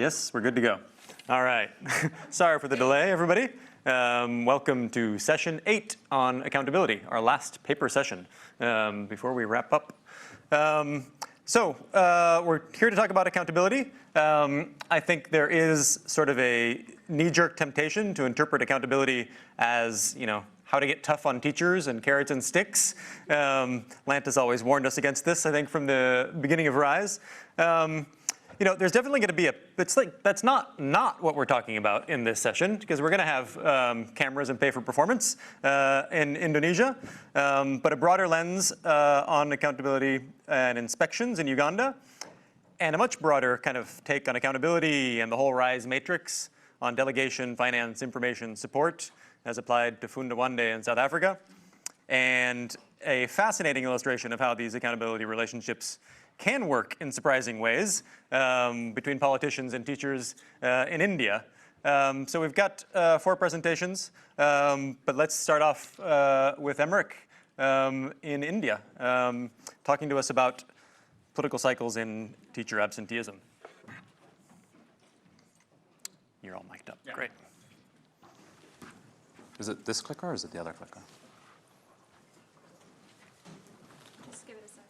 Yes, we're good to go. All right. Sorry for the delay, everybody. Welcome to session 8 on accountability, our last paper session before we wrap up. We're here to talk about accountability. I think there is sort of a knee-jerk temptation to interpret accountability as, how to get tough on teachers and carrots and sticks. Lant has always warned us against this, I think, from the beginning of RISE. There's definitely going to be that's not what we're talking about in this session, because we're going to have cameras and pay for performance in Indonesia, but a broader lens on accountability and inspections in Uganda, and a much broader kind of take on accountability and the whole RISE matrix on delegation, finance, information, support, as applied to Funda Wande in South Africa, and a fascinating illustration of how these accountability relationships can work in surprising ways between politicians and teachers in India. So we've got 4 presentations, but let's start off with Emmerich in India, talking to us about political cycles in teacher absenteeism. You're all mic'd up. Yeah. Great. Is it this clicker or is it the other clicker? Just give it a sec.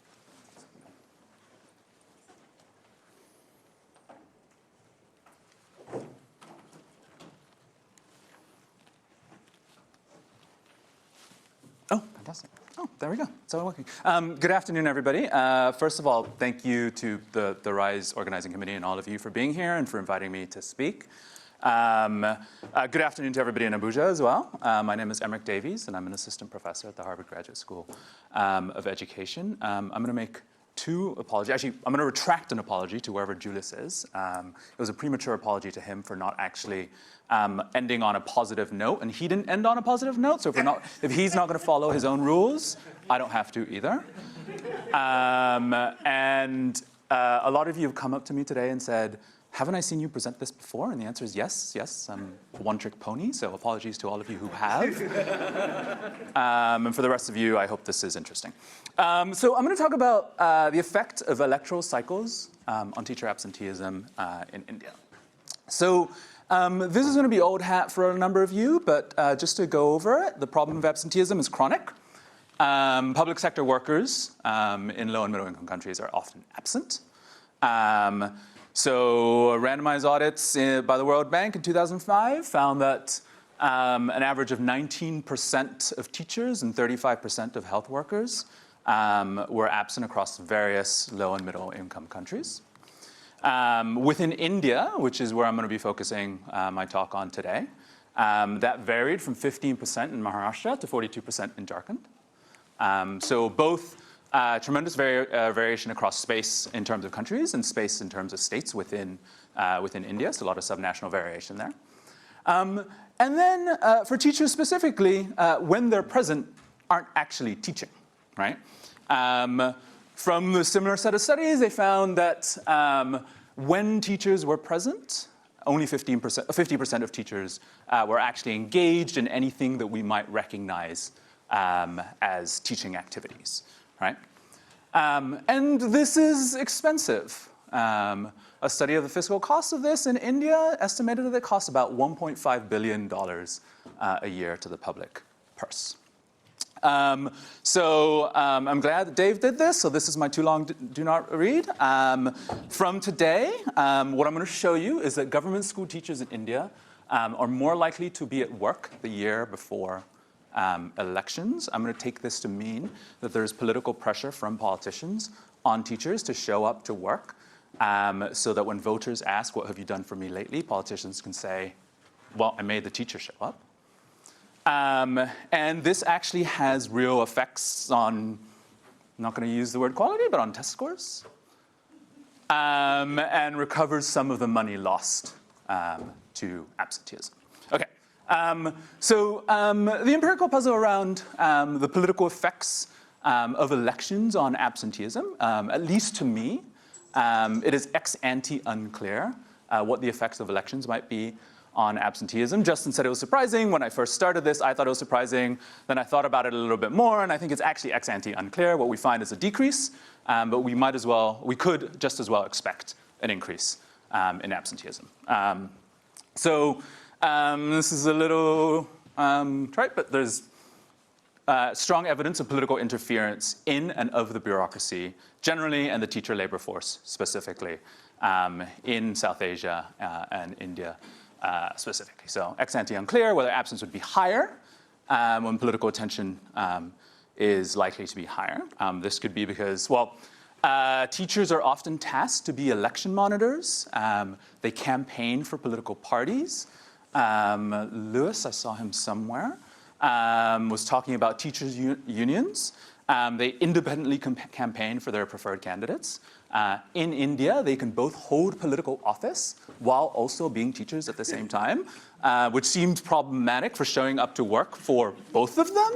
Oh, fantastic. Oh, there we go. It's all working. Good afternoon, everybody. First of all, thank you to the RISE Organizing Committee and all of you for being here and for inviting me to speak. Good afternoon to everybody in Abuja as well. My name is Emmerich Davies, and I'm an assistant professor at the Harvard Graduate School of Education. I'm going to make 2 apologies. Actually, I'm going to retract an apology to wherever Juliet is. It was a premature apology to him for not actually ending on a positive note, and he didn't end on a positive note, so if he's not going to follow his own rules, I don't have to either. A lot of you have come up to me today and said, haven't I seen you present this before? And the answer is yes, yes. I'm a one-trick pony, so apologies to all of you who have. And for the rest of you, I hope this is interesting. So I'm going to talk about the effect of electoral cycles on teacher absenteeism in India. So this is going to be old hat for a number of you, but just to go over it, the problem of absenteeism is chronic. Public sector workers in low and middle income countries are often absent. So randomized audits by the World Bank in 2005 found that an average of 19% of teachers and 35% of health workers were absent across various low and middle income countries. Within India, which is where I'm going to be focusing my talk on today, that varied from 15% in Maharashtra to 42% in Jharkhand. So both tremendous variation across space in terms of countries and space in terms of states within India, so a lot of subnational variation there. And then for teachers specifically, when they're present, aren't actually teaching, right? From the similar set of studies, they found that when teachers were present, only 50% of teachers were actually engaged in anything that we might recognize as teaching activities. Right? And this is expensive. A study of the fiscal cost of this in India estimated that it costs about $1.5 billion a year to the public purse. I'm glad that Dave did this, so this is my too long do not read. From today, what I'm going to show you is that government school teachers in India are more likely to be at work the year before elections. I'm going to take this to mean that there's political pressure from politicians on teachers to show up to work so that when voters ask, what have you done for me lately, politicians can say, well, I made the teacher show up. And this actually has real effects on, I'm not going to use the word quality, but on test scores, and recovers some of the money lost to absenteeism. Okay. The empirical puzzle around the political effects of elections on absenteeism, at least to me, it is ex ante unclear what the effects of elections might be on absenteeism. Justin said it was surprising. When I first started this, I thought it was surprising. Then I thought about it a little bit more, and I think it's actually ex ante unclear. What we find is a decrease, but we could just as well expect an increase in absenteeism. This is a little trite, but there's strong evidence of political interference in and of the bureaucracy generally and the teacher labor force specifically in South Asia and India specifically. So ex ante unclear whether absence would be higher when political attention is likely to be higher. This could be because, well, teachers are often tasked to be election monitors. They campaign for political parties. Lewis, I saw him somewhere, was talking about teachers' unions. They independently campaign for their preferred candidates. In India, they can both hold political office while also being teachers at the same time, which seems problematic for showing up to work for both of them.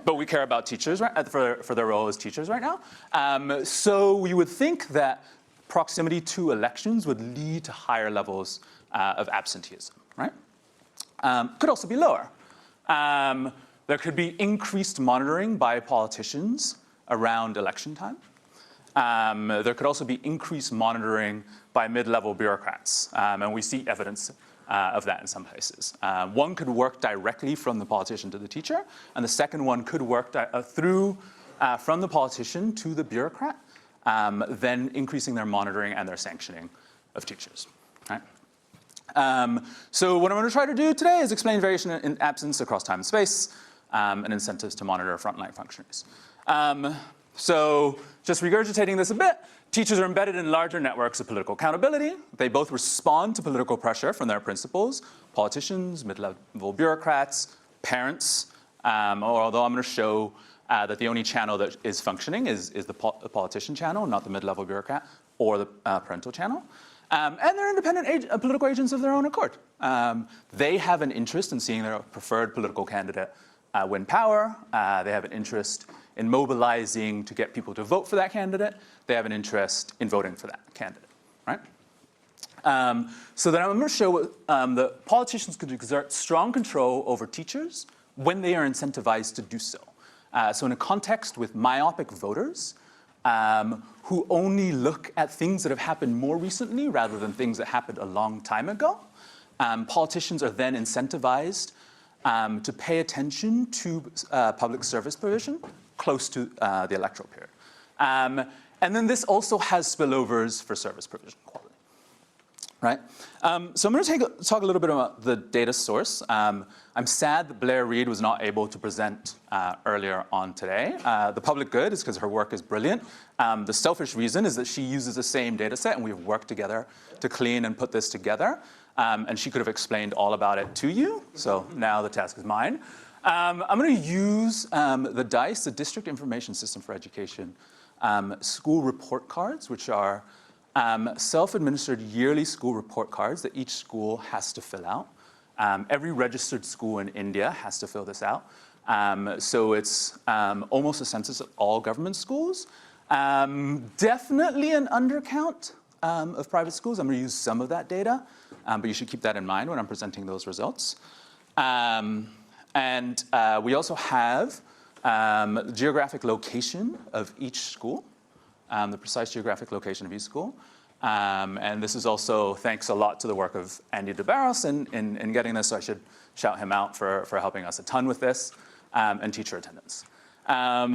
But we care about teachers, right, for their role as teachers right now. So we would think that proximity to elections would lead to higher levels of absenteeism, right? Could also be lower. There could be increased monitoring by politicians around election time. There could also be increased monitoring by mid-level bureaucrats, and we see evidence of that in some places. One could work directly from the politician to the teacher, and the second one could work from the politician to the bureaucrat, then increasing their monitoring and their sanctioning of teachers. Right? So what I'm going to try to do today is explain variation in absence across time and space, and incentives to monitor frontline functionaries. So just regurgitating this a bit, teachers are embedded in larger networks of political accountability. They both respond to political pressure from their principals, politicians, mid-level bureaucrats, parents, although I'm going to show that the only channel that is functioning is the politician channel, not the mid-level bureaucrat or the parental channel. And they're independent political agents of their own accord. They have an interest in seeing their preferred political candidate win power. They have an interest in mobilizing to get people to vote for that candidate. They have an interest in voting for that candidate, right? So then I'm going to show that politicians could exert strong control over teachers when they are incentivized to do so. So in a context with myopic voters who only look at things that have happened more recently rather than things that happened a long time ago, politicians are then incentivized to pay attention to public service provision close to the electoral period. And then this also has spillovers for service provision quality, right? So I'm going to talk a little bit about the data source. I'm sad that Blair Reed was not able to present earlier on today. The public good is because her work is brilliant. The selfish reason is that she uses the same data set, and we've worked together to clean and put this together. And she could have explained all about it to you. So now the task is mine. I'm going to use the DICE, the District Information System for Education, school report cards, which are self-administered yearly school report cards that each school has to fill out. Every registered school in India has to fill this out. So it's almost a census of all government schools. Definitely an undercount of private schools. I'm going to use some of that data, but you should keep that in mind when I'm presenting those results. And we also have the geographic location of each school, the precise geographic location of each school. And this is also thanks a lot to the work of Andy DeBarros in getting this, so I should shout him out for helping us a ton with this, and teacher attendance.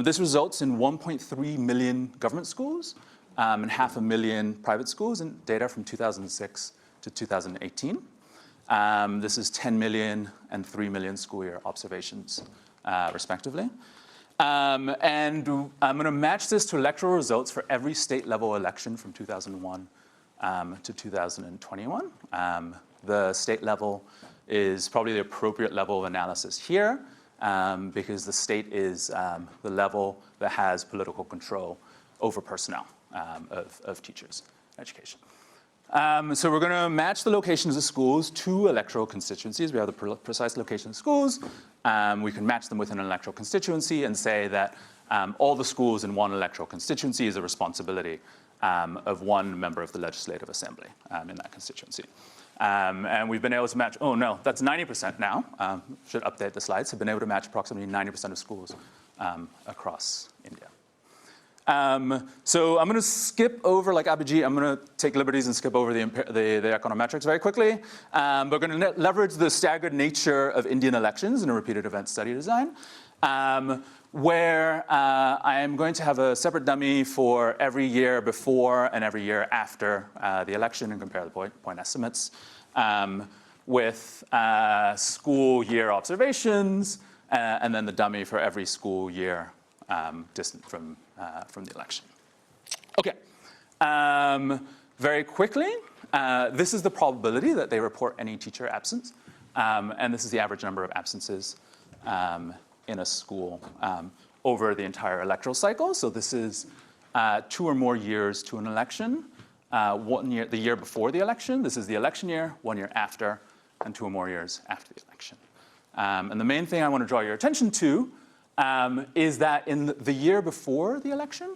This results in 1.3 million government schools and 500,000 private schools, and data from 2006 to 2018. This is 10 million and 3 million school year observations, respectively. And I'm going to match this to electoral results for every state-level election from 2001 to 2021. The state level is probably the appropriate level of analysis here because the state is the level that has political control over personnel of teachers in education. So we're going to match the locations of schools to electoral constituencies. We have the precise location of schools. We can match them with an electoral constituency and say that all the schools in one electoral constituency is a responsibility of one member of the Legislative Assembly in that constituency. And we've been able to match, oh no, that's 90% now. Should update the slides. Have been able to match approximately 90% of schools across India. So I'm going to skip over, like Abhijit, I'm going to take liberties and skip over the econometrics very quickly. But we're going to leverage the staggered nature of Indian elections in a repeated event study design, where I am going to have a separate dummy for every year before and every year after the election and compare the point estimates with school year observations, and then the dummy for every school year distant from the election. Okay, very quickly, this is the probability that they report any teacher absence, and this is the average number of absences in a school over the entire electoral cycle. So this is 2 or more years to an election, 1 year, the year before the election. This is the election year, 1 year after, and 2 or more years after the election. And the main thing I want to draw your attention to is that in the year before the election,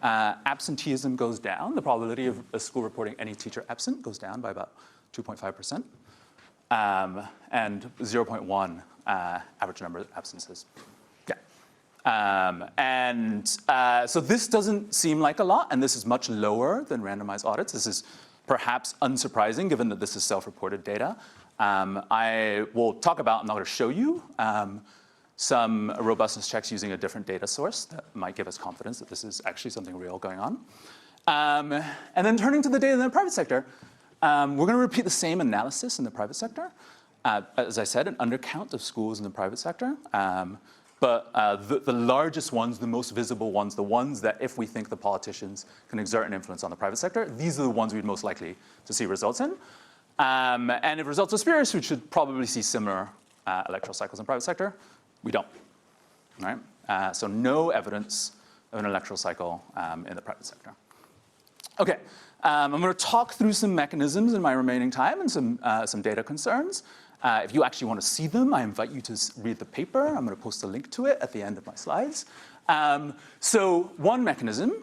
absenteeism goes down. The probability of a school reporting any teacher absent goes down by about 2.5%, and 0.1 average number of absences. Yeah. So this doesn't seem like a lot, and this is much lower than randomized audits. This is perhaps unsurprising, given that this is self-reported data. I will talk about, I'm not going to show you, some robustness checks using a different data source that might give us confidence that this is actually something real going on. And then turning to the data in the private sector, we're going to repeat the same analysis in the private sector. As I said, an undercount of schools in the private sector. But the largest ones, the most visible ones, the ones that if we think the politicians can exert an influence on the private sector, these are the ones we'd most likely to see results in. And if results are spurious, we should probably see similar electoral cycles in private sector. We don't, right? So no evidence of an electoral cycle in the private sector. Okay, I'm going to talk through some mechanisms in my remaining time and some data concerns. If you actually want to see them, I invite you to read the paper. I'm going to post a link to it at the end of my slides. So one mechanism,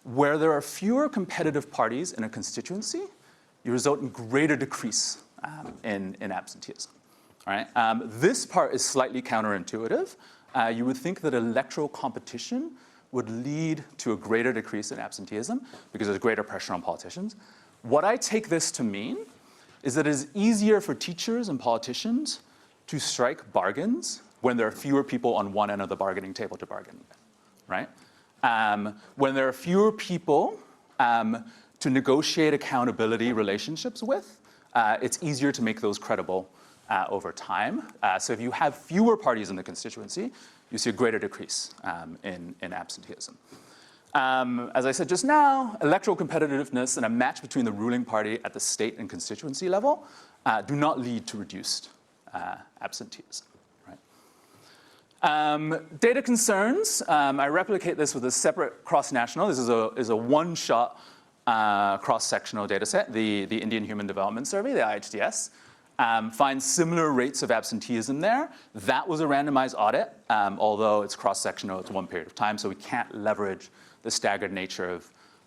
where there are fewer competitive parties in a constituency, you result in greater decrease in absenteeism. All right? This part is slightly counterintuitive. You would think that electoral competition would lead to a greater decrease in absenteeism because there's greater pressure on politicians. What I take this to mean is that it is easier for teachers and politicians to strike bargains when there are fewer people on one end of the bargaining table to bargain with, right? When there are fewer people to negotiate accountability relationships with, it's easier to make those credible over time. So if you have fewer parties in the constituency, you see a greater decrease in absenteeism. As I said just now, electoral competitiveness and a match between the ruling party at the state and constituency level do not lead to reduced absenteeism. Right? Data concerns, I replicate this with a separate cross-national. This is a one-shot cross-sectional data set, the Indian Human Development Survey, the IHDS. Finds similar rates of absenteeism there. That was a randomized audit, although it's cross-sectional, it's one period of time, so we can't leverage the staggered nature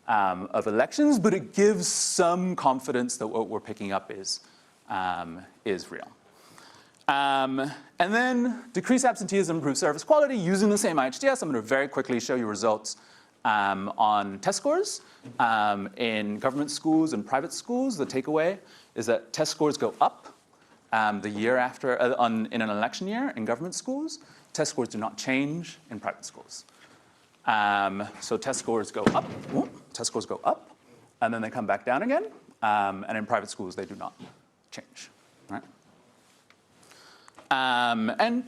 of elections, but it gives some confidence that what we're picking up is real. And then decrease absenteeism, improve service quality using the same IHDS. I'm going to very quickly show you results on test scores in government schools and private schools. The takeaway is that test scores go up the year after, in an election year in government schools. Test scores do not change in private schools. So test scores go up, and then they come back down again. And in private schools, they do not change. Right? And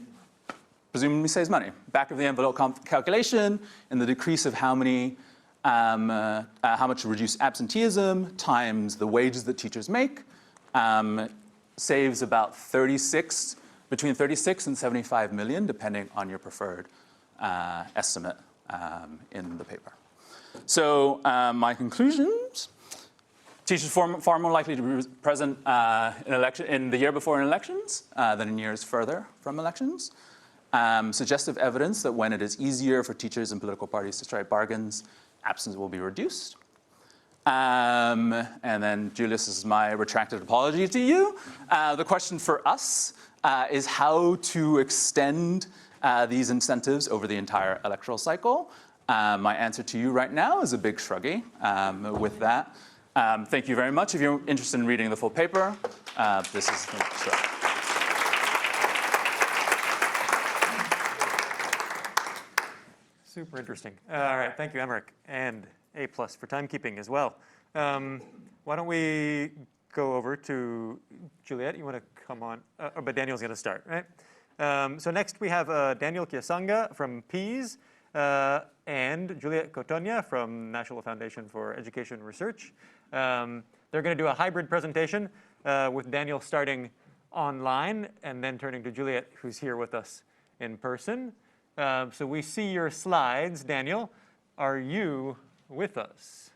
presumably saves money. Back of the envelope calculation, and the decrease of how much reduced absenteeism times the wages that teachers make saves about between 36 and 75 million, depending on your preferred estimate in the paper. So my conclusions: teachers far more likely to be present in the year before in elections than in years further from elections. Suggestive evidence that when it is easier for teachers and political parties to strike bargains, absence will be reduced. And then, Julius, this is my retracted apology to you. The question for us is how to extend these incentives over the entire electoral cycle. My answer to you right now is a big shruggy with that. Thank you very much. If you're interested in reading the full paper, this is the shrug. Super interesting. All right, thank you, Emmerich, and A+ for timekeeping as well. Why don't we go over to Juliet? You want to come on? But Daniel's going to start, right? So next we have Daniel Kyasanga from PEAS and Juliet Kotonya from National Foundation for Education Research. They're going to do a hybrid presentation with Daniel starting online and then turning to Juliet, who's here with us in person. So we see your slides. Daniel, are you with us?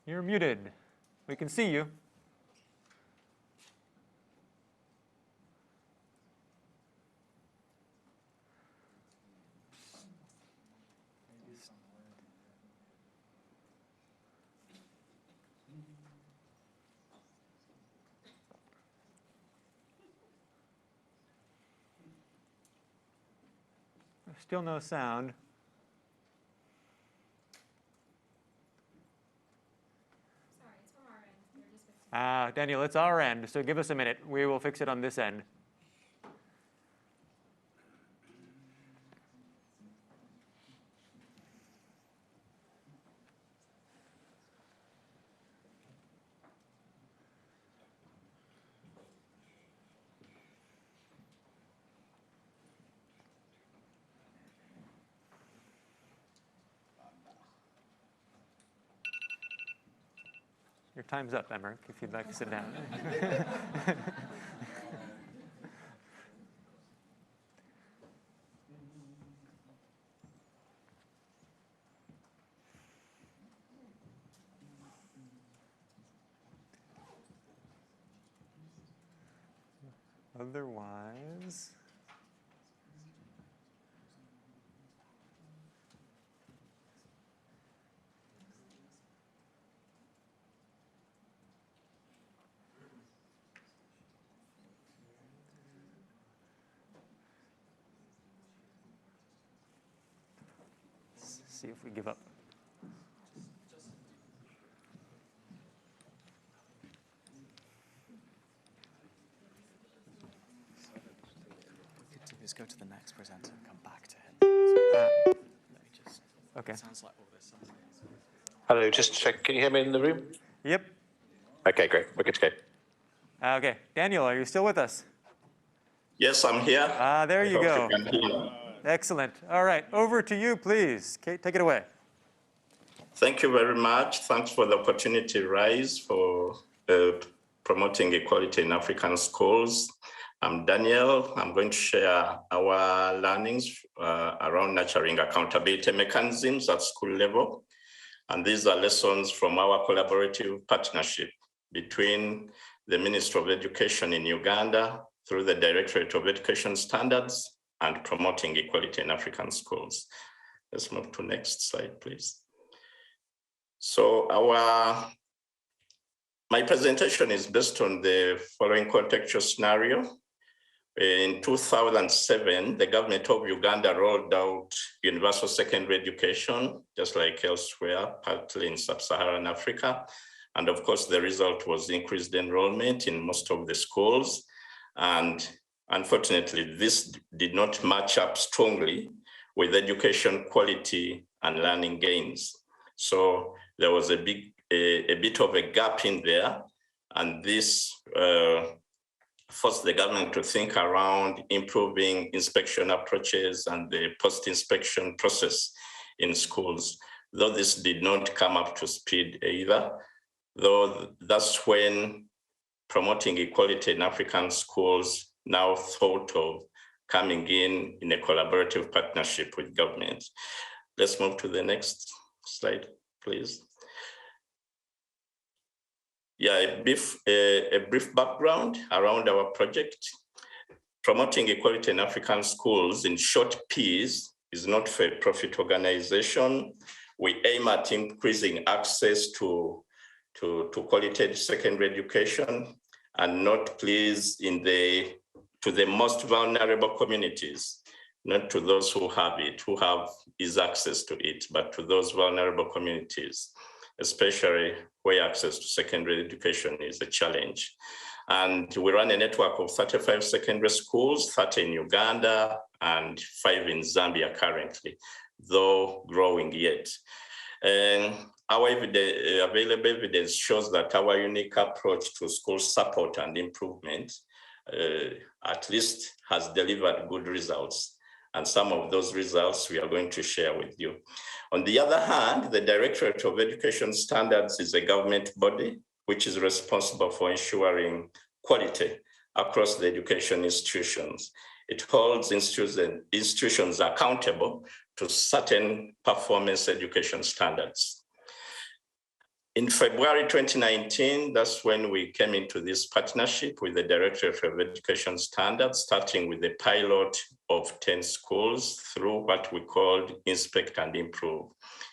You're muted. We can see you. Still no sound. Sorry, it's from our end. They're just fixing it. Daniel, it's our end, so give us a minute. We will fix it on this end. Your time's up, Emmerich, if you'd like to sit down. Otherwise, let's see if we give up. Just go to the next presenter and come back to him. Okay. Sounds like all this. Hello, just check. Can you hear me in the room? Yep. Okay, great. We're good to go. Okay. Daniel, are you still with us? Yes, I'm here. There you I go. hope you can hear. Excellent. All right. Over to you, please. Kate, take it away. Thank you very much. Thanks for the opportunity, Rise, for promoting equality in African schools. I'm Daniel. I'm going to share our learnings around nurturing accountability mechanisms at school level. And these are lessons from our collaborative partnership between the Ministry of Education in Uganda through the Directorate of Education Standards and promoting equality in African schools. Let's move to next slide, please. So my presentation is based on the following contextual scenario. In 2007, the government of Uganda rolled out universal secondary education, just like elsewhere, partly in sub-Saharan Africa. And of course, the result was increased enrollment in most of the schools. And unfortunately, this did not match up strongly with education quality and learning gains. So there was a bit of a gap in there. And this forced the government to think around improving inspection approaches and the post-inspection process in schools, though this did not come up to speed either, though that's when promoting equality in African schools now thought of coming in a collaborative partnership with government. Let's move to the next slide, please. Yeah, a brief background around our project. Promoting equality in African schools, in short, PEAS, is not for a profit organization. We aim at increasing access to quality secondary education and not please to the most vulnerable communities, not to those who have it, who have easy access to it, but to those vulnerable communities, especially where access to secondary education is a challenge. And we run a network of 35 secondary schools, 30 in Uganda and 5 in Zambia currently, though growing yet. And our available evidence shows that our unique approach to school support and improvement at least has delivered good results. And some of those results we are going to share with you. On the other hand, the Directorate of Education Standards is a government body which is responsible for ensuring quality across the education institutions. It holds institutions accountable to certain performance education standards. In February 2019, that's when we came into this partnership with the Directorate of Education Standards, starting with the pilot of 10 schools through what we called Inspect and Improve.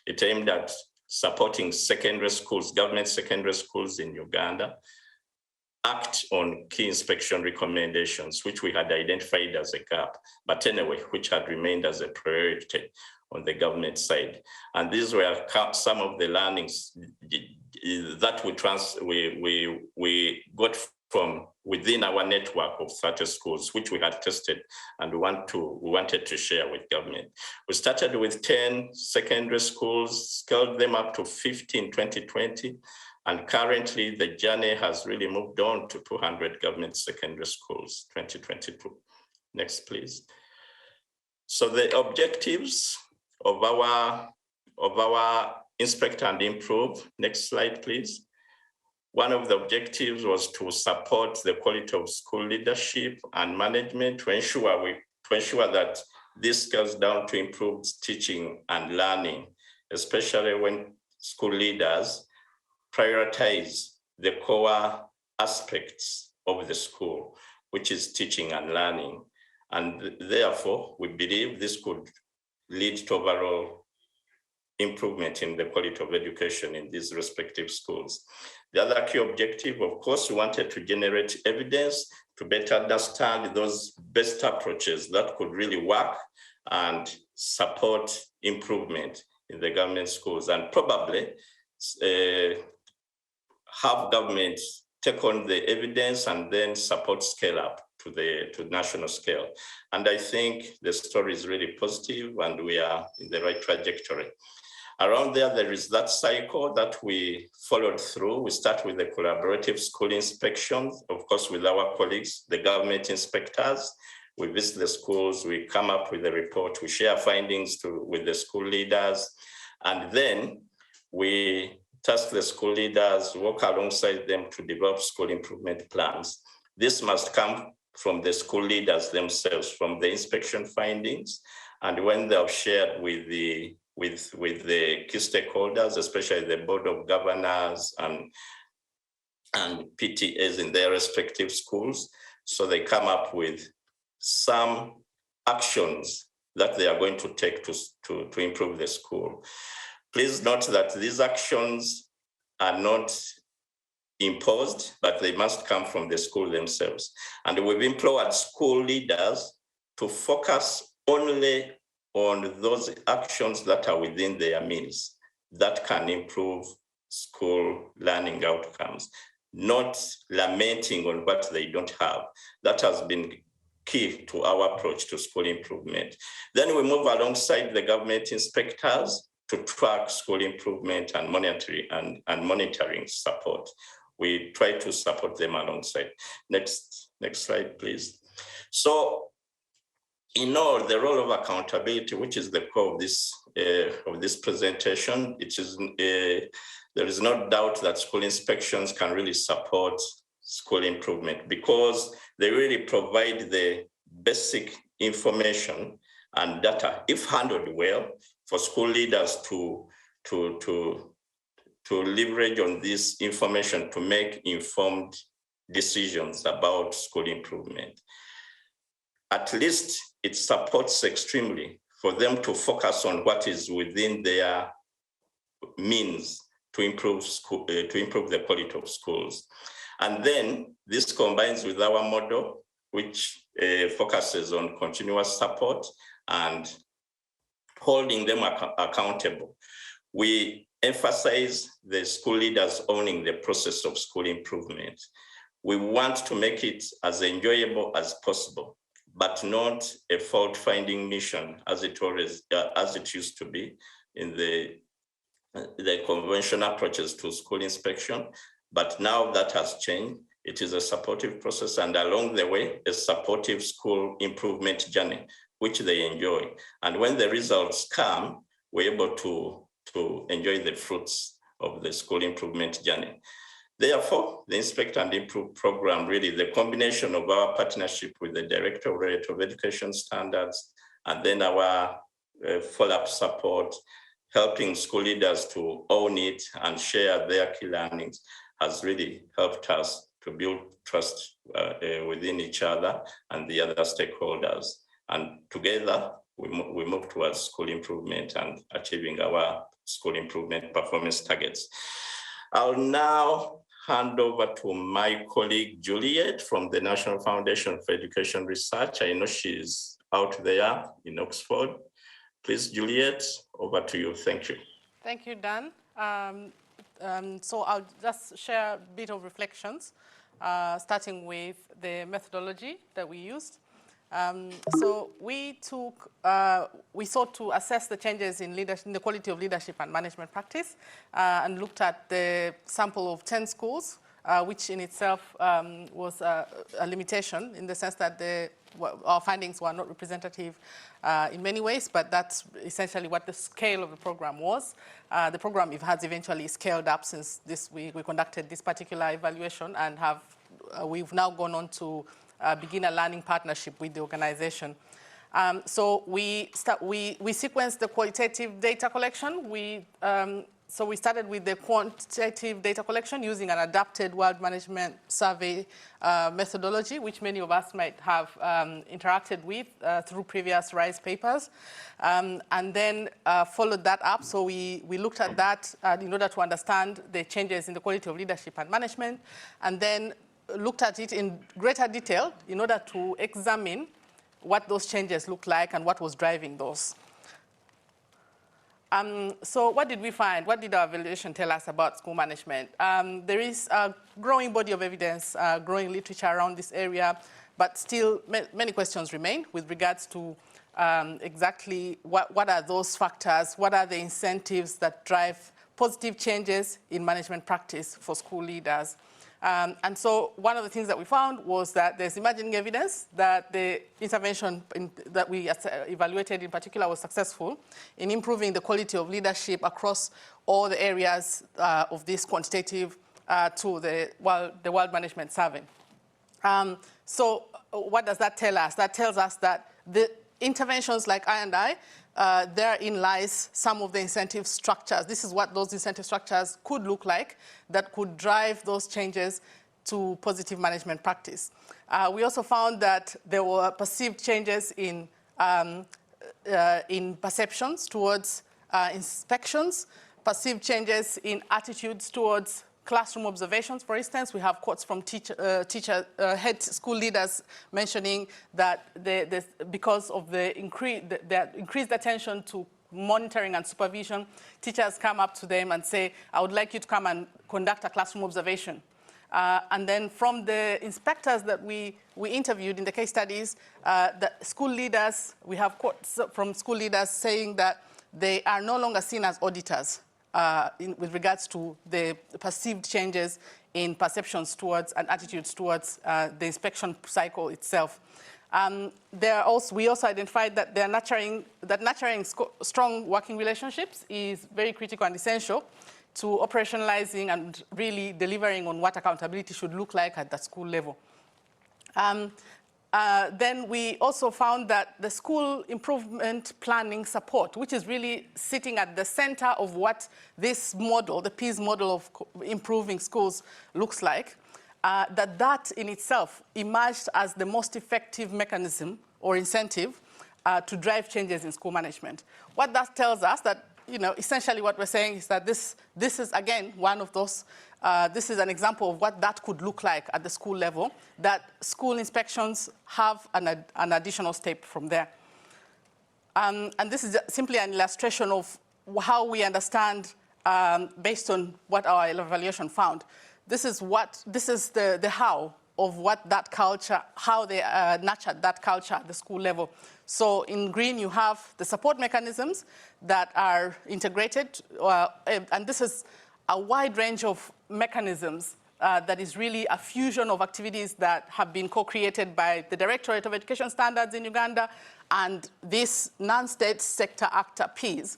It aimed at supporting secondary schools, government secondary schools in Uganda, act on key inspection recommendations, which we had identified as a gap, but anyway, which had remained as a priority on the government side. And these were some of the learnings that we got from within our network of 30 schools, which we had tested and we wanted to share with government. We started with 10 secondary schools, scaled them up to 50 in 2020. And currently the journey has really moved on to 200 government secondary schools, 2022. Next, please. So the objectives of our Inspect and Improve, next slide, please. One of the objectives was to support the quality of school leadership and management to ensure that this scales down to improved teaching and learning, especially when school leaders prioritize the core aspects of the school, which is teaching and learning. And therefore, we believe this could lead to overall improvement in the quality of education in these respective schools. The other key objective, of course, we wanted to generate evidence to better understand those best approaches that could really work and support improvement in the government schools, and probably have government take on the evidence and then support scale up to the national scale. And I think the story is really positive and we are in the right trajectory. Around there is that cycle that we followed through. We start with the collaborative school inspections, of course, with our colleagues, the government inspectors. We visit the schools, we come up with a report, we share findings with the school leaders, and then we task the school leaders, work alongside them to develop school improvement plans. This must come from the school leaders themselves, from the inspection findings, and when they have shared with the key stakeholders, especially the board of governors and PTAs in their respective schools, so they come up with some actions that they are going to take to improve the school. Please note that these actions are not imposed, but they must come from the school themselves. And we've implored school leaders to focus only on those actions that are within their means, that can improve school learning outcomes, not lamenting on what they don't have. That has been key to our approach to school improvement. Then we move alongside the government inspectors to track school improvement and monitoring support. We try to support them alongside. Next slide, please. So in all, the role of accountability, which is the core of this presentation, there is no doubt that school inspections can really support school improvement because they really provide the basic information and data, if handled well, for school leaders to leverage on this information to make informed decisions about school improvement. At least it supports extremely for them to focus on what is within their means to improve the quality of schools. And then this combines with our model, which focuses on continuous support and holding them accountable. We emphasize the school leaders owning the process of school improvement. We want to make it as enjoyable as possible, but not a fault-finding mission as it used to be in the conventional approaches to school inspection. But now that has changed. It is a supportive process, and along the way, a supportive school improvement journey, which they enjoy. And when the results come, we're able to enjoy the fruits of the school improvement journey. Therefore, the Inspect and Improve program, really the combination of our partnership with the Directorate of Education Standards, and then our follow-up support, helping school leaders to own it and share their key learnings, has really helped us to build trust within each other and the other stakeholders. And together, we move towards school improvement and achieving our school improvement performance targets. I'll now hand over to my colleague, Juliet, from the National Foundation for Education Research. I know she's out there in Oxford. Please, Juliet, over to you. Thank you. Thank you, Dan. So I'll just share a bit of reflections, starting with the methodology that we used. So we sought to assess the changes in the quality of leadership and management practice, and looked at the sample of 10 schools, which in itself was a limitation in the sense that our findings were not representative in many ways, but that's essentially what the scale of the program was. The program has eventually scaled up since we conducted this particular evaluation, and we've now gone on to begin a learning partnership with the organization. So we sequenced the qualitative data collection. So we started with the quantitative data collection using an adapted world management survey methodology, which many of us might have interacted with through previous RISE papers, and then followed that up. So we looked at that in order to understand the changes in the quality of leadership and management, and then looked at it in greater detail in order to examine what those changes look like and what was driving those. So what did we find? What did our evaluation tell us about school management? There is a growing body of evidence, growing literature around this area, but still many questions remain with regards to exactly what are those factors, what are the incentives that drive positive changes in management practice for school leaders. And so one of the things that we found was that there's emerging evidence that the intervention that we evaluated in particular was successful in improving the quality of leadership across all the areas of this quantitative tool, the World Management Survey. So what does that tell us? That tells us that the interventions like I&I, therein lies some of the incentive structures. This is what those incentive structures could look like that could drive those changes to positive management practice. We also found that there were perceived changes in perceptions towards inspections, perceived changes in attitudes towards classroom observations. For instance, we have quotes from head school leaders mentioning that because of the increased attention to monitoring and supervision, teachers come up to them and say, I would like you to come and conduct a classroom observation. And then from the inspectors that we interviewed in the case studies, the school leaders, we have quotes from school leaders saying that they are no longer seen as auditors with regards to the perceived changes in perceptions towards and attitudes towards the inspection cycle itself. We also identified that nurturing strong working relationships is very critical and essential to operationalizing and really delivering on what accountability should look like at the school level. Then we also found that the school improvement planning support, which is really sitting at the center of what this model, the PEAS model of improving schools looks like, that in itself emerged as the most effective mechanism or incentive to drive changes in school management. What that tells us that, essentially what we're saying is that this is, again, one of those, this is an example of what that could look like at the school level, that school inspections have an additional step from there. And this is simply an illustration of how we understand, based on what our evaluation found. This is the how of what that culture, how they nurtured that culture at the school level. So in green, you have the support mechanisms that are integrated, and this is a wide range of mechanisms that is really a fusion of activities that have been co-created by the Directorate of Education Standards in Uganda and this non-state sector actor peers,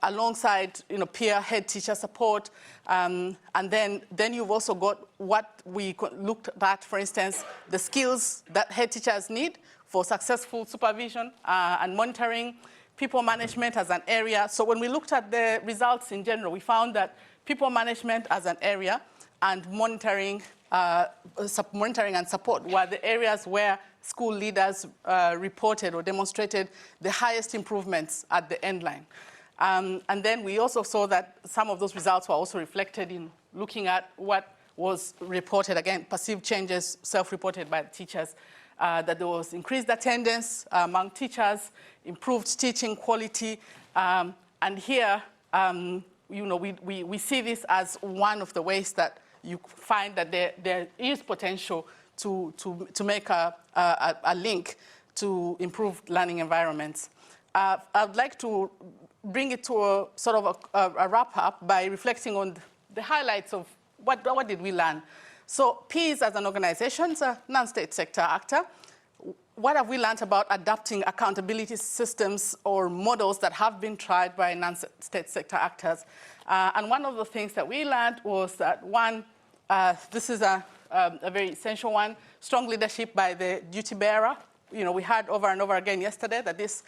alongside peer head teacher support. And then you've also got what we looked at, for instance, the skills that head teachers need for successful supervision and monitoring, people management as an area. So when we looked at the results in general, we found that people management as an area and monitoring and support were the areas where school leaders reported or demonstrated the highest improvements at the end line. And then we also saw that some of those results were also reflected in looking at what was reported, again, perceived changes self-reported by the teachers, that there was increased attendance among teachers, improved teaching quality, and here, we see this as one of the ways that you find that there is potential to make a link to improved learning environments. I'd like to bring it to a sort of a wrap-up by reflecting on the highlights of what did we learn. So peers as an organization is a non-state sector actor. What have we learned about adapting accountability systems or models that have been tried by non-state sector actors? And one of the things that we learned was that one, this is a very essential one, strong leadership by the duty bearer. We heard over and over again yesterday that this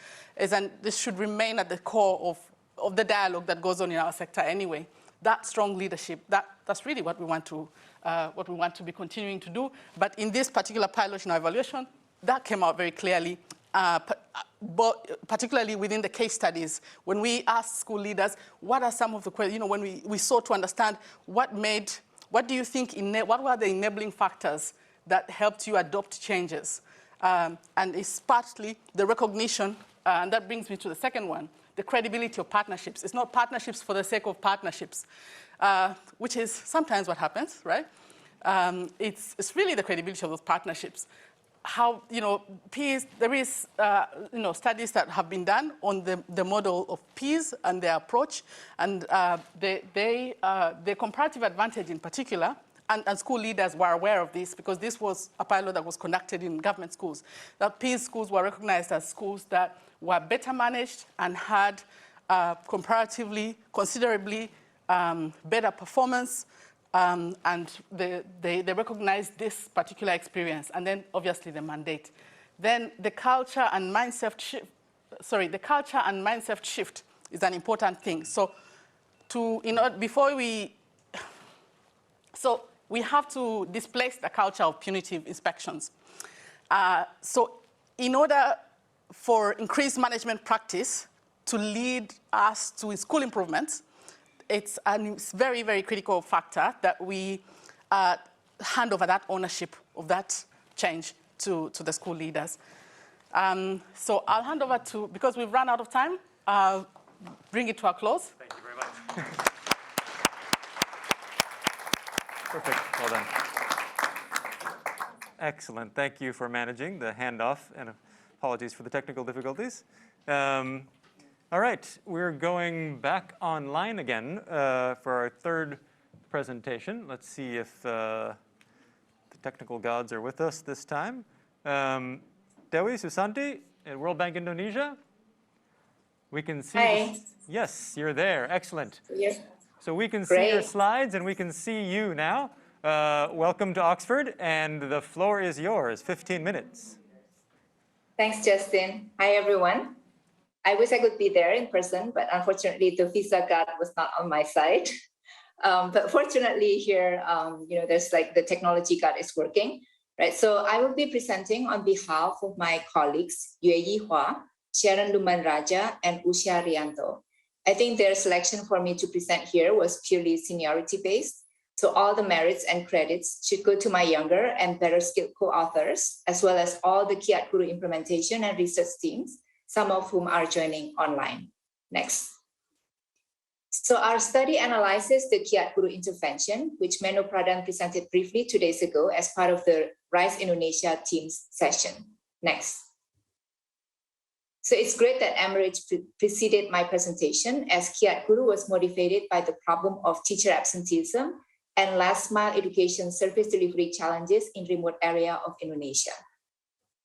should remain at the core of the dialogue that goes on in our sector anyway. That strong leadership, that's really what we want to be continuing to do. But in this particular pilot in our evaluation, that came out very clearly, particularly within the case studies. When we asked school leaders, what are some of the questions, when we sought to understand what do you think, what were the enabling factors that helped you adopt changes? And it's partly the recognition, and that brings me to the second one, the credibility of partnerships. It's not partnerships for the sake of partnerships, which is sometimes what happens, right? It's really the credibility of those partnerships. How, peers, there is, studies that have been done on the model of peers and their approach, and the comparative advantage in particular, and school leaders were aware of this because this was a pilot that was conducted in government schools. That peers schools were recognized as schools that were better managed and had comparatively, considerably better performance, and they recognized this particular experience, and then obviously the mandate. Then the culture and mindset shift is an important thing. So we have to displace the culture of punitive inspections. So in order for increased management practice to lead us to school improvements, it's a very, very critical factor that we hand over that ownership of that change to the school leaders. So I'll hand over to, because we've run out of time, I'll bring it to a close. Thank you very much. Perfect, well done. Excellent, thank you for managing the handoff, and apologies for the technical difficulties. All right, we're going back online again for our third presentation. Let's see if the technical gods are with us this time. Dewi, Susanti at World Bank Indonesia. We can see. Hi. Yes, you're there. Excellent. Yes. So we can see your slides and we can see you now. Welcome to Oxford, and the floor is yours. 15 minutes. Thanks, Justin. Hi, everyone. I wish I could be there in person, but unfortunately, the visa card was not on my side. But fortunately here, there's the technology card is working, right? So I will be presenting on behalf of my colleagues, Yue-Yi, Sharon Lumbanraja, and Usha Riyanto. I think their selection for me to present here was purely seniority-based. So all the merits and credits should go to my younger and better skilled co-authors, as well as all the Kiat Guru implementation and research teams some of whom are joining online. Next. So our study analyzes the Kiat Guru intervention, which Menno Pradhan presented briefly 2 days ago as part of the RISE Indonesia Teams session. Next. So it's great that Emmerich preceded my presentation, as Kiat Guru was motivated by the problem of teacher absenteeism and last mile education service delivery challenges in remote area of Indonesia.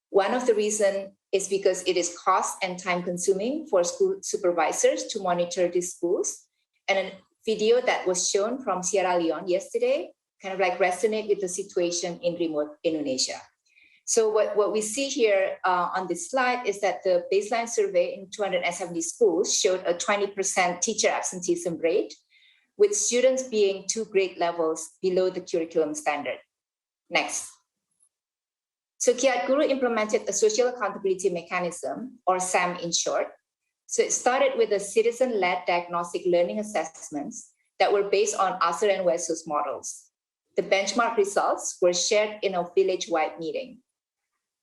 One of the reasons is because it is cost and time consuming for school supervisors to monitor these schools. And a video that was shown from Sierra Leone yesterday kind of like resonate with the situation in remote Indonesia. So what we see here on this slide is that the baseline survey in 270 schools showed a 20% teacher absenteeism rate, with students being 2 grade levels below the curriculum standard. Next. So Kiat Guru implemented a social accountability mechanism, or SAM in short. So it started with a citizen-led diagnostic learning assessments that were based on Asser and Wesso's models. The benchmark results were shared in a village-wide meeting.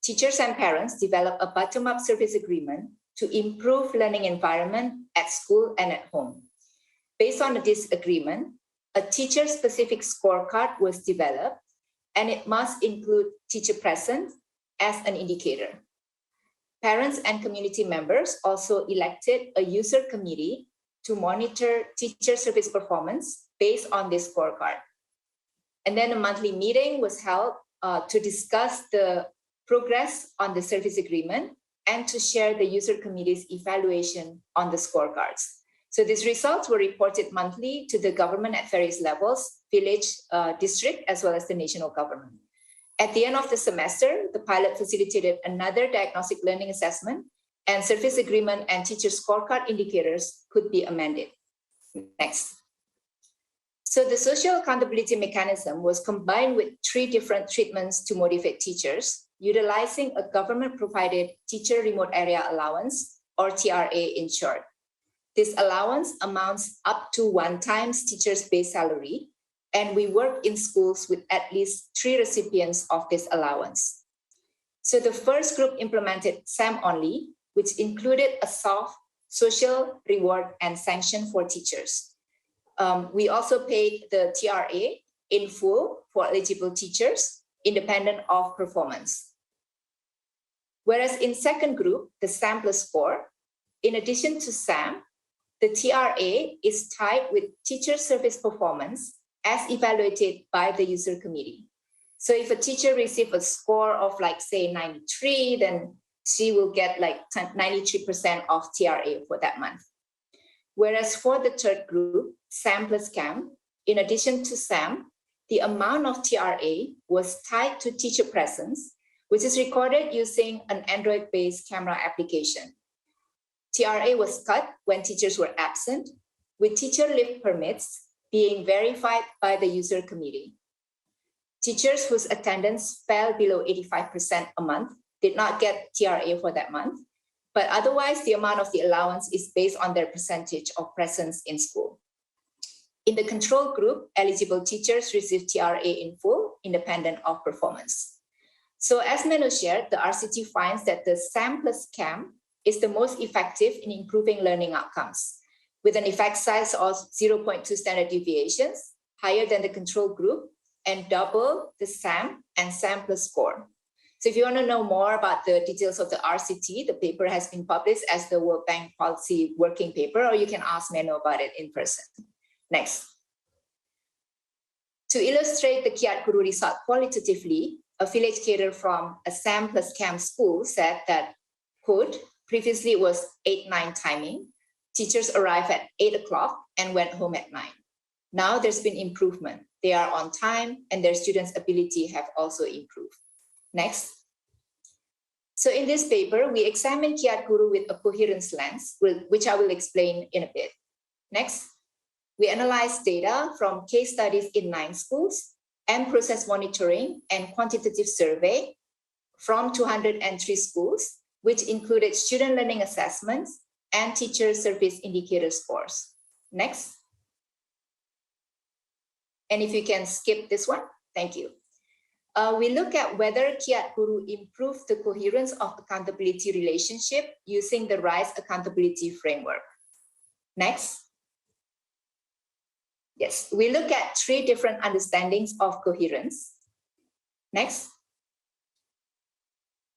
Teachers and parents developed a bottom-up service agreement to improve learning environment at school and at home. Based on this agreement, a teacher-specific scorecard was developed, and it must include teacher presence as an indicator. Parents and community members also elected a user committee to monitor teacher service performance based on this scorecard. And then a monthly meeting was held to discuss the progress on the service agreement and to share the user committee's evaluation on the scorecards. So these results were reported monthly to the government at various levels, village, district, as well as the national government. At the end of the semester, the pilot facilitated another diagnostic learning assessment, and service agreement and teacher scorecard indicators could be amended. Next. So the social accountability mechanism was combined with 3 different treatments to motivate teachers, utilizing a government-provided teacher remote area allowance, or TRA in short. This allowance amounts up to 1 times teacher's base salary, and we work in schools with at least 3 recipients of this allowance. So the first group implemented SAM only, which included a soft social reward and sanction for teachers. We also paid the TRA in full for eligible teachers, independent of performance. Whereas in second group, the SAM plus score, in addition to SAM, the TRA is tied with teacher service performance as evaluated by the user committee. So if a teacher receives a score of like say 93, then she will get like 93% of TRA for that month. Whereas for the third group, SAM plus CAM, in addition to SAM, the amount of TRA was tied to teacher presence, which is recorded using an Android-based camera application. TRA was cut when teachers were absent, with teacher leave permits being verified by the user committee. Teachers whose attendance fell below 85% a month did not get TRA for that month, but otherwise the amount of the allowance is based on their percentage of presence in school. In the control group, eligible teachers received TRA in full, independent of performance. So as Menno shared, the RCT finds that the SAM plus CAM is the most effective in improving learning outcomes, with an effect size of 0.2 standard deviations, higher than the control group, and double the SAM and SAM plus score. So if you want to know more about the details of the RCT, the paper has been published as the World Bank Policy Working Paper, or you can ask Menno about it in person. Next. To illustrate the Kiat Guru result qualitatively, a village caterer from a SAM plus CAM school said that, quote, previously it was 8-9 timing. Teachers arrived at 8 o'clock and went home at 9. Now there's been improvement. They are on time and their students' ability have also improved. Next. So in this paper, we examine Kiat Guru with a coherence lens, which I will explain in a bit. Next. We analyzed data from case studies in 9 schools and process monitoring and quantitative survey from 203 schools, which included student learning assessments and teacher service indicator scores. Next. And if you can skip this one, thank you. We look at whether Kiat Guru improved the coherence of accountability relationship using the RISE accountability framework. Next. Yes, we look at 3 different understandings of coherence. Next.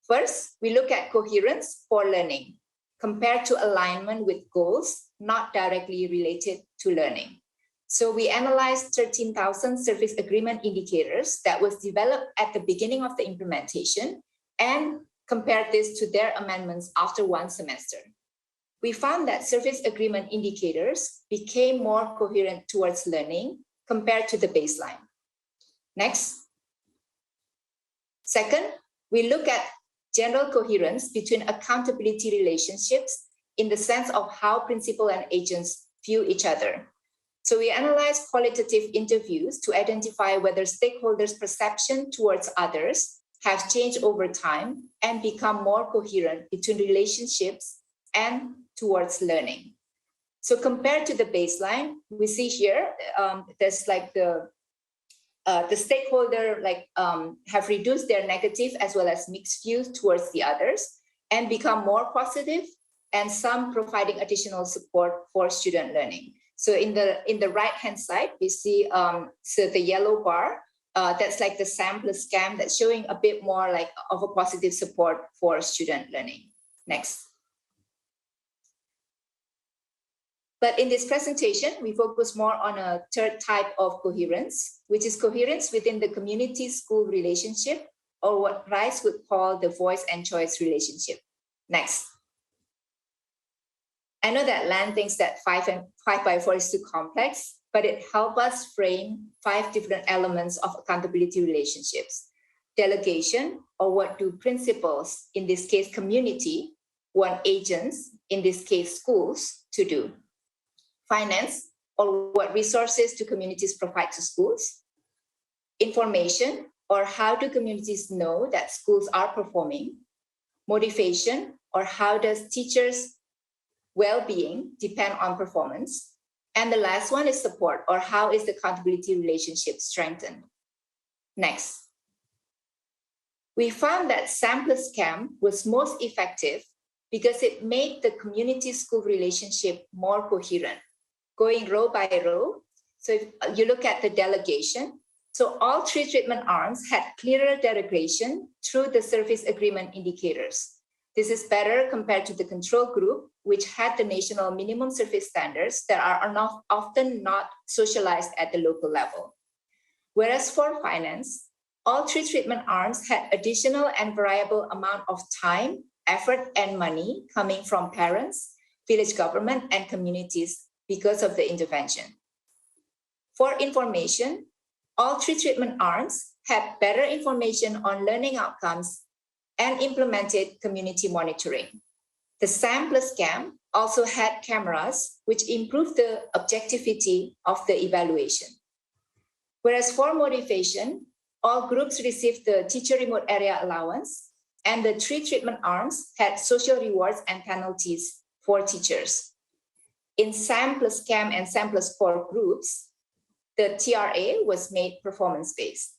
First, we look at coherence for learning compared to alignment with goals not directly related to learning. So we analyzed 13,000 service agreement indicators that was developed at the beginning of the implementation and compared this to their amendments after 1 semester. We found that service agreement indicators became more coherent towards learning compared to the baseline. Next. Second, we look at general coherence between accountability relationships in the sense of how principal and agents view each other. So we analyzed qualitative interviews to identify whether stakeholders' perception towards others have changed over time and become more coherent between relationships and towards learning. So compared to the baseline, we see here, there's like the stakeholder have reduced their negative as well as mixed views towards the others and become more positive, and some providing additional support for student learning. So in the right-hand side, we see so the yellow bar, that's like the SAM plus SCAM that's showing a bit more like of a positive support for student learning. Next. But in this presentation, we focus more on a 3rd type of coherence, which is coherence within the community-school relationship, or what RISE would call the voice and choice relationship. Next. I know that Lan thinks that 5 by 4 is too complex, but it helps us frame 5 different elements of accountability relationships. Delegation, or what do principals, in this case community, want agents, in this case schools, to do. Finance, or what resources do communities provide to schools. Information, or how do communities know that schools are performing. Motivation, or how does teachers' well-being depend on performance. And the last one is support, or how is the accountability relationship strengthened. Next. We found that SAM plus SCAM was most effective because it made the community-school relationship more coherent, going row by row. So if you look at the delegation, so all 3 treatment arms had clearer delegation through the service agreement indicators. This is better compared to the control group, which had the national minimum service standards that are often not socialized at the local level. Whereas for finance, all 3 treatment arms had additional and variable amount of time, effort, and money coming from parents, village government, and communities because of the intervention. For information, all 3 treatment arms had better information on learning outcomes and implemented community monitoring. The SAM plus SCAM also had cameras, which improved the objectivity of the evaluation. Whereas for motivation, all groups received the teacher remote area allowance, and the 3 treatment arms had social rewards and penalties for teachers. In SAM plus SCAM and SAM plus core groups, the TRA was made performance-based.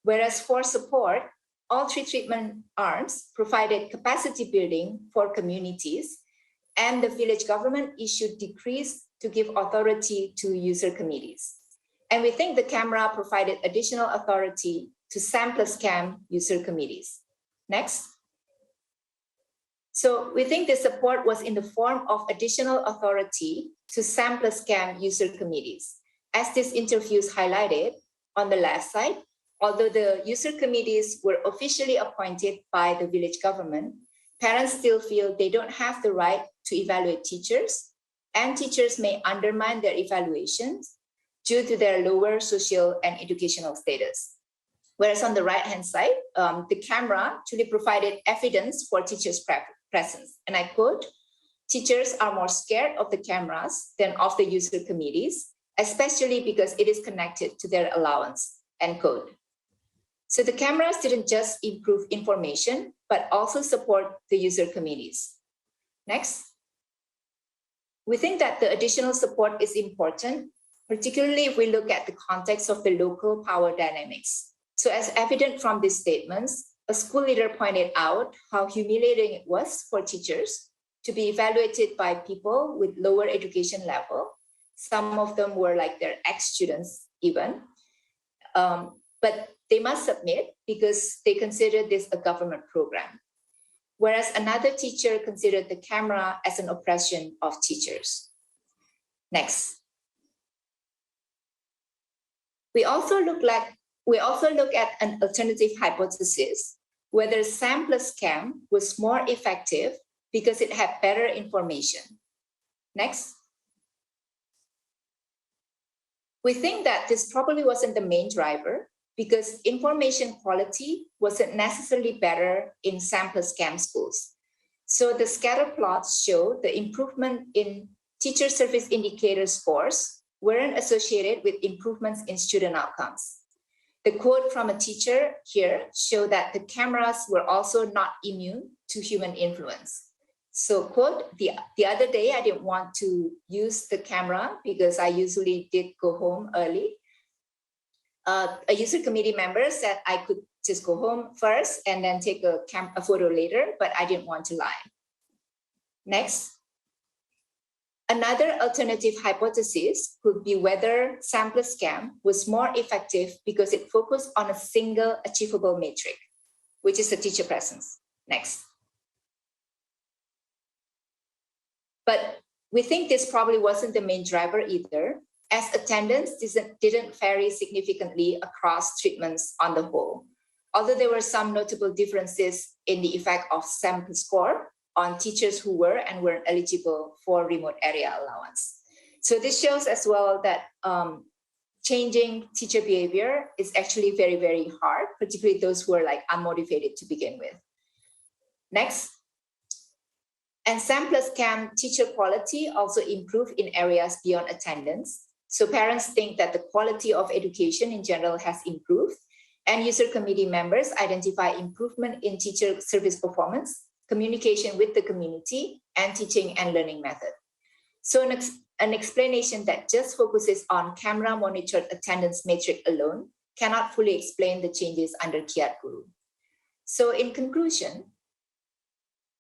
Whereas for support, all 3 treatment arms provided capacity building for communities, and the village government issued decrees to give authority to user committees. And we think the camera provided additional authority to SAM plus SCAM user committees. Next. So we think the support was in the form of additional authority to SAM plus SCAM user committees. As these interviews highlighted on the left side, although the user committees were officially appointed by the village government, parents still feel they don't have the right to evaluate teachers, and teachers may undermine their evaluations due to their lower social and educational status. Whereas on the right-hand side, the camera actually provided evidence for teachers' presence. And I quote, "Teachers are more scared of the cameras than of the user committees, especially because it is connected to their allowance," end quote. So the cameras didn't just improve information, but also support the user committees. Next. We think that the additional support is important, particularly if we look at the context of the local power dynamics. So as evident from these statements, a school leader pointed out how humiliating it was for teachers to be evaluated by people with lower education level. Some of them were like their ex-students even. But they must submit because they considered this a government program. Whereas another teacher considered the camera as an oppression of teachers. Next. We also look at an alternative hypothesis, whether SAM plus CAM was more effective because it had better information. Next. We think that this probably wasn't the main driver because information quality wasn't necessarily better in SAM plus CAM schools. So the scatter plots show the improvement in teacher service indicator scores weren't associated with improvements in student outcomes. The quote from a teacher here show that the cameras were also not immune to human influence. So quote, the other day I didn't want to use the camera because I usually did go home early. A user committee member said I could just go home first and then take a photo later, but I didn't want to lie. Next. Another alternative hypothesis could be whether SAM plus CAM was more effective because it focused on a single achievable metric, which is the teacher presence. Next. But we think this probably wasn't the main driver either, as attendance didn't vary significantly across treatments on the whole, although there were some notable differences in the effect of SAM score on teachers who were and weren't eligible for remote area allowance. So this shows as well that changing teacher behavior is actually very, very hard, particularly those who are like unmotivated to begin with. Next. And SAM plus CAM teacher quality also improved in areas beyond attendance. So parents think that the quality of education in general has improved, and user committee members identify improvement in teacher service performance, communication with the community, and teaching and learning method. So an explanation that just focuses on camera monitored attendance metric alone cannot fully explain the changes under Kiat Guru. So in conclusion,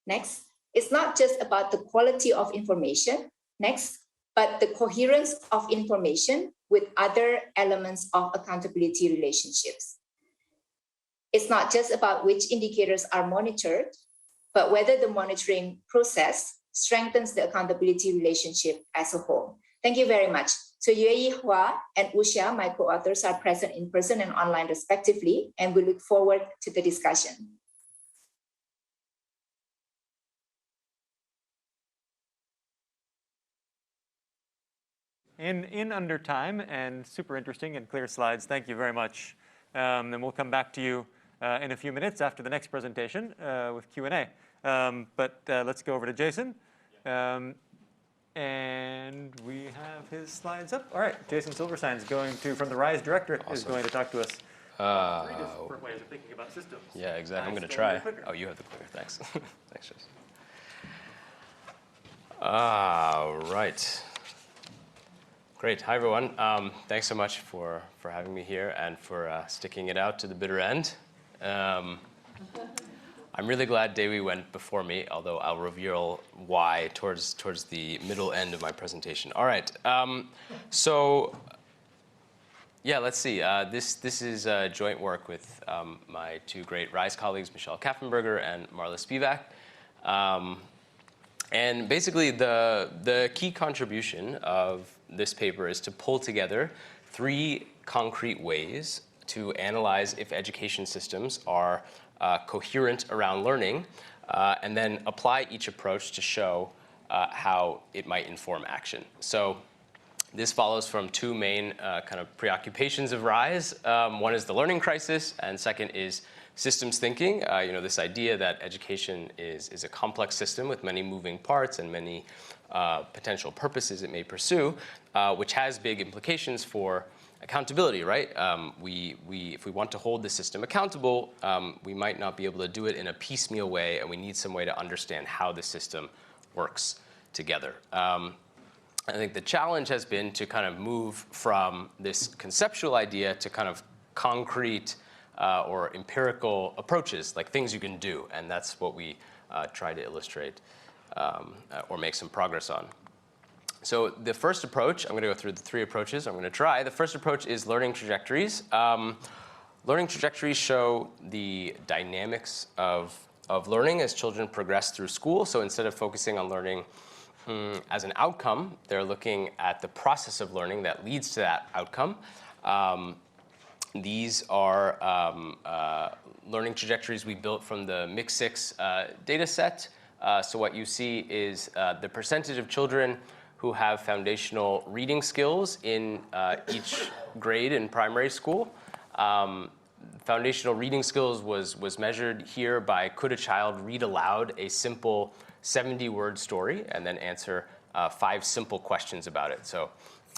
next, it's not just about the quality of information, next, but the coherence of information with other elements of accountability relationships. It's not just about which indicators are monitored, but whether the monitoring process strengthens the accountability relationship as a whole. Thank you very much. So Yue-Yi, and Usha, my co-authors, are present in person and online respectively, and we look forward to the discussion. In under time and super interesting and clear slides. Thank you very much. And we'll come back to you in a few minutes after the next presentation with Q&A. But let's go over to Jason. And we have his slides up. All right, Jason Silverstein is going to, from the RISE Directorate, is going to talk to us. Three different ways of thinking about systems. Yeah, exactly. I'm going to try. Oh, you have the clicker. Thanks. Thanks, Jason. Right. Great. Hi, everyone. Thanks so much for having me here and for sticking it out to the bitter end. I'm really glad Dewi went before me, although I'll reveal why towards the middle end of my presentation. All right. So, yeah, let's see. This is joint work with my two great RISE colleagues, Michelle Kaffenberger and Marla Spivak. And basically, the key contribution of this paper is to pull together three concrete ways to analyze if education systems are coherent around learning, and then apply each approach to show how it might inform action. So this follows from two main kind of preoccupations of RISE. One is the learning crisis, and second is systems thinking. This idea that education is a complex system with many moving parts and many potential purposes it may pursue, which has big implications for accountability, right? If we want to hold the system accountable, we might not be able to do it in a piecemeal way, and we need some way to understand how the system works together. I think the challenge has been to kind of move from this conceptual idea to kind of concrete or empirical approaches, like things you can do. And that's what we try to illustrate or make some progress on. So the first approach, I'm going to go through the three approaches I'm going to try. The first approach is learning trajectories. Learning trajectories show the dynamics of learning as children progress through school. So instead of focusing on learning as an outcome, they're looking at the process of learning that leads to that outcome. These are learning trajectories we built from the MIC6 data set. So what you see is the percentage of children who have foundational reading skills in each grade in primary school. Foundational reading skills was measured here by could a child read aloud a simple 70-word story and then answer 5 simple questions about it. So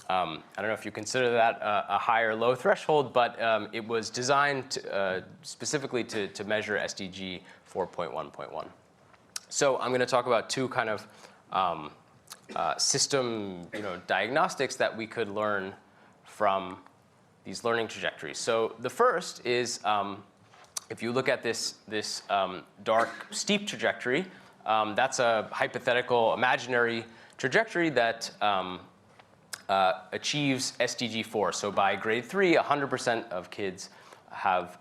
I don't know if you consider that a high or low threshold, but it was designed specifically to measure SDG 4.1.1. So I'm going to talk about 2 kind of system diagnostics that we could learn from these learning trajectories. So the first is if you look at this dark, steep trajectory, that's a hypothetical, imaginary trajectory that achieves SDG 4. So by grade 3, 100% of kids have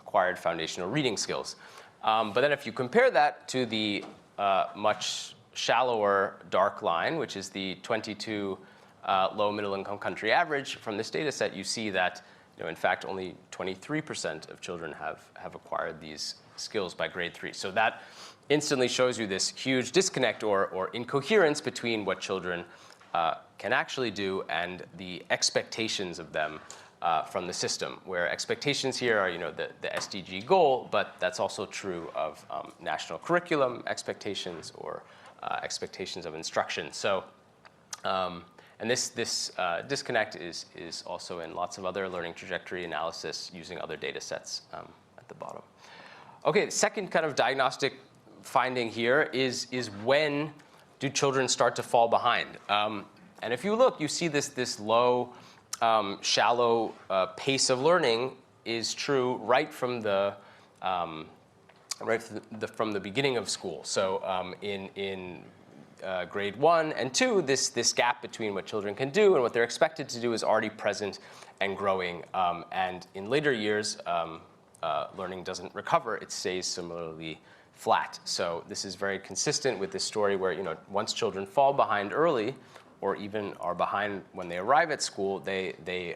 acquired foundational reading skills. But then if you compare that to the much shallower dark line, which is the 22 low middle income country average from this data set, you see that in fact only 23% of children have acquired these skills by grade 3. So that instantly shows you this huge disconnect or incoherence between what children can actually do and the expectations of them from the system, where expectations here are the SDG goal, but that's also true of national curriculum expectations or expectations of instruction. So and this disconnect is also in lots of other learning trajectory analysis using other data sets at the bottom. Okay, the second kind of diagnostic finding here is when do children start to fall behind? And if you look, you see this low, shallow pace of learning is true right from the beginning of school. So in grade 1 and 2, this gap between what children can do and what they're expected to do is already present and growing. And in later years, learning doesn't recover; it stays similarly flat. So this is very consistent with this story where once children fall behind early, or even are behind when they arrive at school, they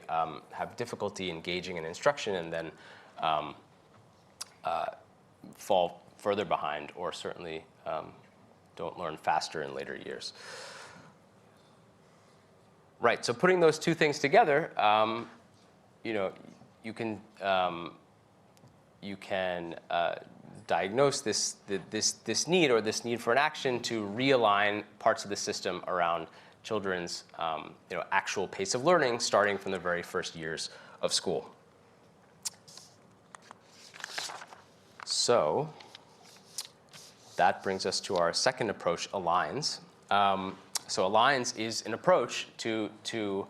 have difficulty engaging in instruction and then fall further behind, or certainly don't learn faster in later years. Right. So putting those 2 things together, you can diagnose this need or this need for an action to realign parts of the system around children's actual pace of learning, starting from the very first years of school. So that brings us to our second approach, aligns. So aligns is an approach to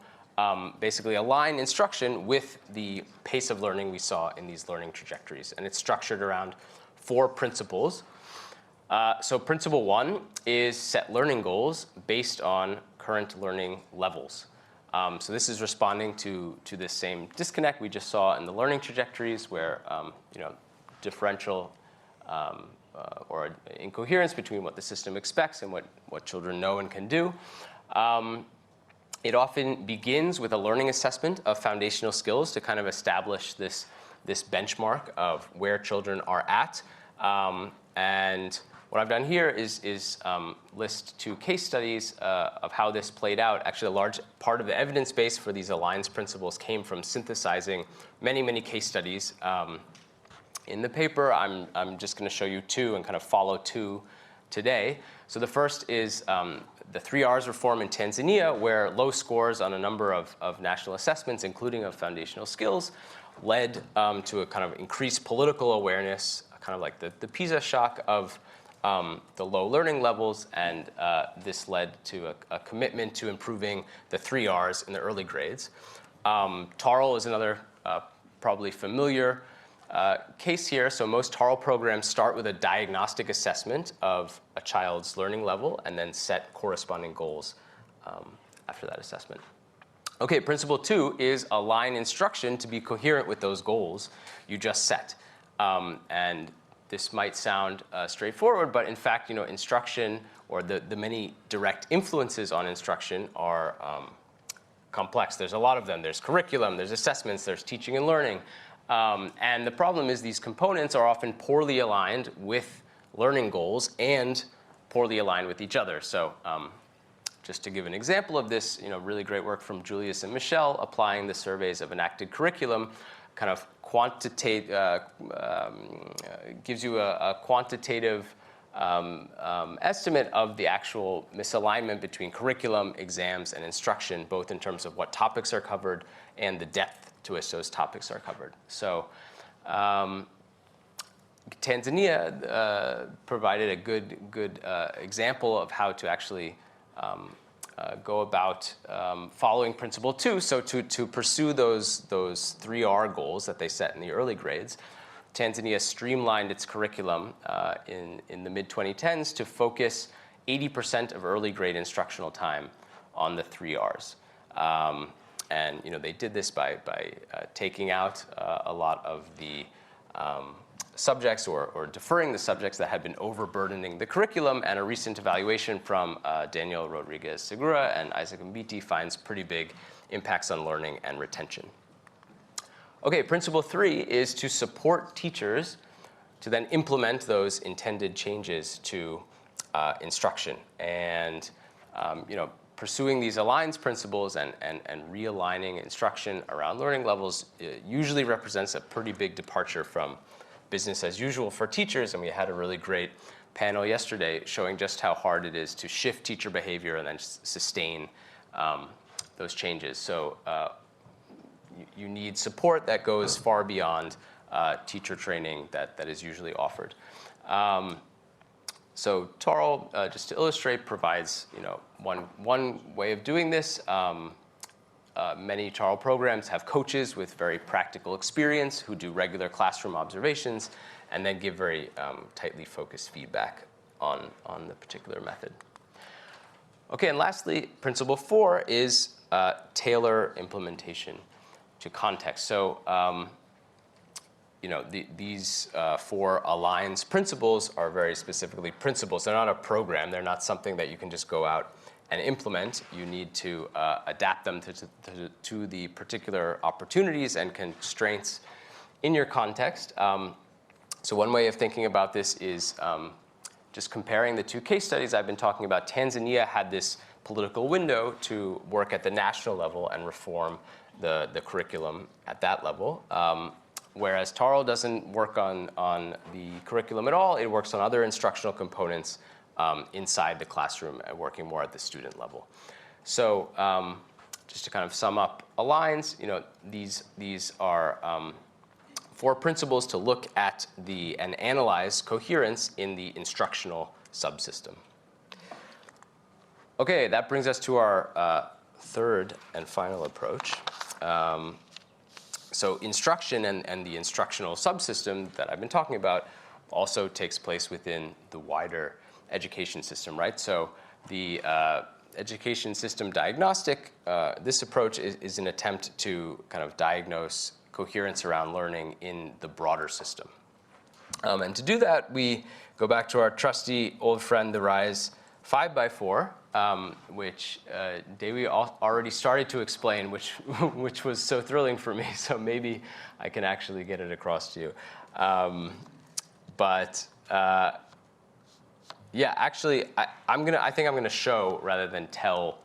basically align instruction with the pace of learning we saw in these learning trajectories. And it's structured around 4 principles. So principle 1 is set learning goals based on current learning levels. So this is responding to this same disconnect we just saw in the learning trajectories, where differential or incoherence between what the system expects and what children know and can do. It often begins with a learning assessment of foundational skills to kind of establish this benchmark of where children are at. And what I've done here is list 2 case studies of how this played out. Actually, a large part of the evidence base for these alliance principles came from synthesizing many case studies. In the paper, I'm just going to show you 2 and kind of follow 2 today. So the first is the 3 Rs reform in Tanzania, where low scores on a number of national assessments, including of foundational skills, led to a kind of increased political awareness, kind of like the PISA shock of the low learning levels, and this led to a commitment to improving the 3 Rs in the early grades. TARL is another probably familiar case here. So most TARL programs start with a diagnostic assessment of a child's learning level and then set corresponding goals after that assessment. Okay, principle 2 is align instruction to be coherent with those goals you just set. And this might sound straightforward, but in fact, instruction or the many direct influences on instruction are complex. There's a lot of them. There's curriculum, there's assessments, there's teaching and learning. And the problem is these components are often poorly aligned with learning goals and poorly aligned with each other. So just to give an example of this, really great work from Juliet and Michelle applying the surveys of enacted curriculum, kind of gives you a quantitative estimate of the actual misalignment between curriculum, exams, and instruction, both in terms of what topics are covered and the depth to which those topics are covered. So Tanzania provided a good example of how to actually go about following principle 2. So to pursue those 3R goals that they set in the early grades, Tanzania streamlined its curriculum in the mid-2010s to focus 80% of early grade instructional time on the 3Rs. And they did this by taking out a lot of the subjects or deferring the subjects that had been overburdening the curriculum, and a recent evaluation from Daniel Rodriguez Segura and Isaac Mbiti finds pretty big impacts on learning and retention. Okay, principle 3 is to support teachers to then implement those intended changes to instruction. And pursuing these aligns principles and realigning instruction around learning levels usually represents a pretty big departure from business as usual for teachers. And we had a really great panel yesterday showing just how hard it is to shift teacher behavior and then sustain those changes. So you need support that goes far beyond teacher training that is usually offered. So TARL, just to illustrate, provides one way of doing this. Many TARL programs have coaches with very practical experience who do regular classroom observations and then give very tightly focused feedback on the particular method. Okay, and lastly, principle 4 is tailor implementation to context. So these 4 aligns principles are very specifically principles. They're not a program. They're not something that you can just go out and implement. You need to adapt them to the particular opportunities and constraints in your context. So one way of thinking about this is just comparing the 2 case studies I've been talking about. Tanzania had this political window to work at the national level and reform the curriculum at that level. Whereas TARL doesn't work on the curriculum at all. It works on other instructional components inside the classroom and working more at the student level. So just to kind of sum up aligns, these are 4 principles to look at and analyze coherence in the instructional subsystem. Okay, that brings us to our third and final approach. So instruction and the instructional subsystem that I've been talking about also takes place within the wider education system, right? So the education system diagnostic, this approach is an attempt to kind of diagnose coherence around learning in the broader system. And to do that, we go back to our trusty old friend, the RISE 5x4, which Dewi already started to explain, which was so thrilling for me. So maybe I can actually get it across to you. Yeah, actually, I think I'm gonna show rather than tell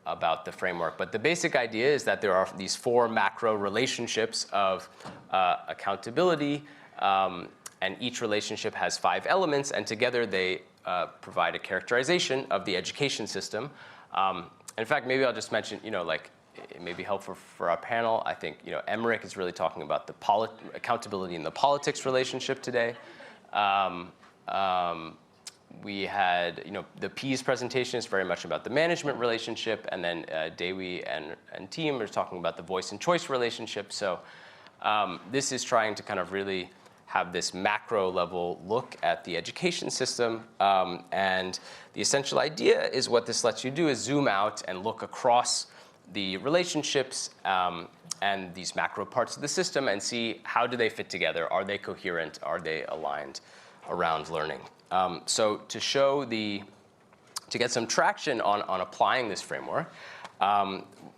about the framework. But the basic idea is that there are these 4 macro relationships of accountability, and each relationship has 5 elements, and together they provide a characterization of the education system. In fact, maybe I'll just mention, it may be helpful for our panel. I think, Emmerich is really talking about the accountability in the politics relationship today. We had, the P's presentation is very much about the management relationship, and then Dewi and team are talking about the voice and choice relationship. So This is trying to kind of really have this macro level look at the education system. And the essential idea is what this lets you do is zoom out and look across the relationships and these macro parts of the system and see how do they fit together? Are they coherent? Are they aligned around learning? So to get some traction on applying this framework,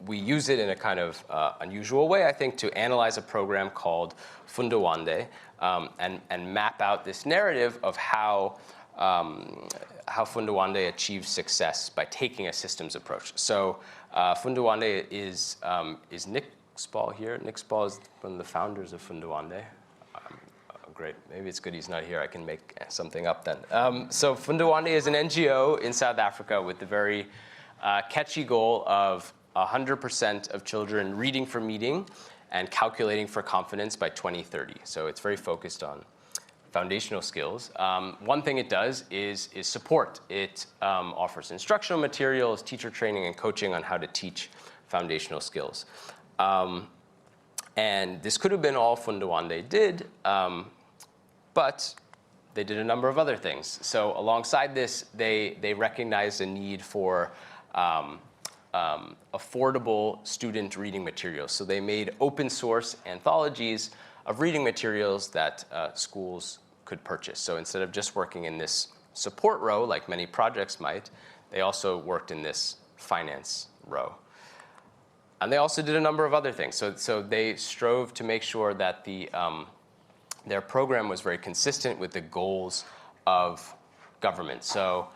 we use it in a kind of unusual way, I think, to analyze a program called Fundawande and map out this narrative of how Fundawande achieves success by taking a systems approach. So Fundawande is Nick's ball here. Nick's ball is one of the founders of Fundawande. Great. Maybe it's good he's not here. I can make something up then. So Fundawande is an NGO in South Africa with the very catchy goal of 100% of children reading for meeting and calculating for confidence by 2030. So it's very focused on foundational skills. One thing it does is support. It offers instructional materials, teacher training, and coaching on how to teach foundational skills. And this could have been all Fundawande did, but they did a number of other things. So alongside this, they recognized a need for affordable student reading materials. So they made open source anthologies of reading materials that schools could purchase. So instead of just working in this support row, like many projects might, they also worked in this finance row. And they also did a number of other things. So they strove to make sure that their program was very consistent with the goals of government. So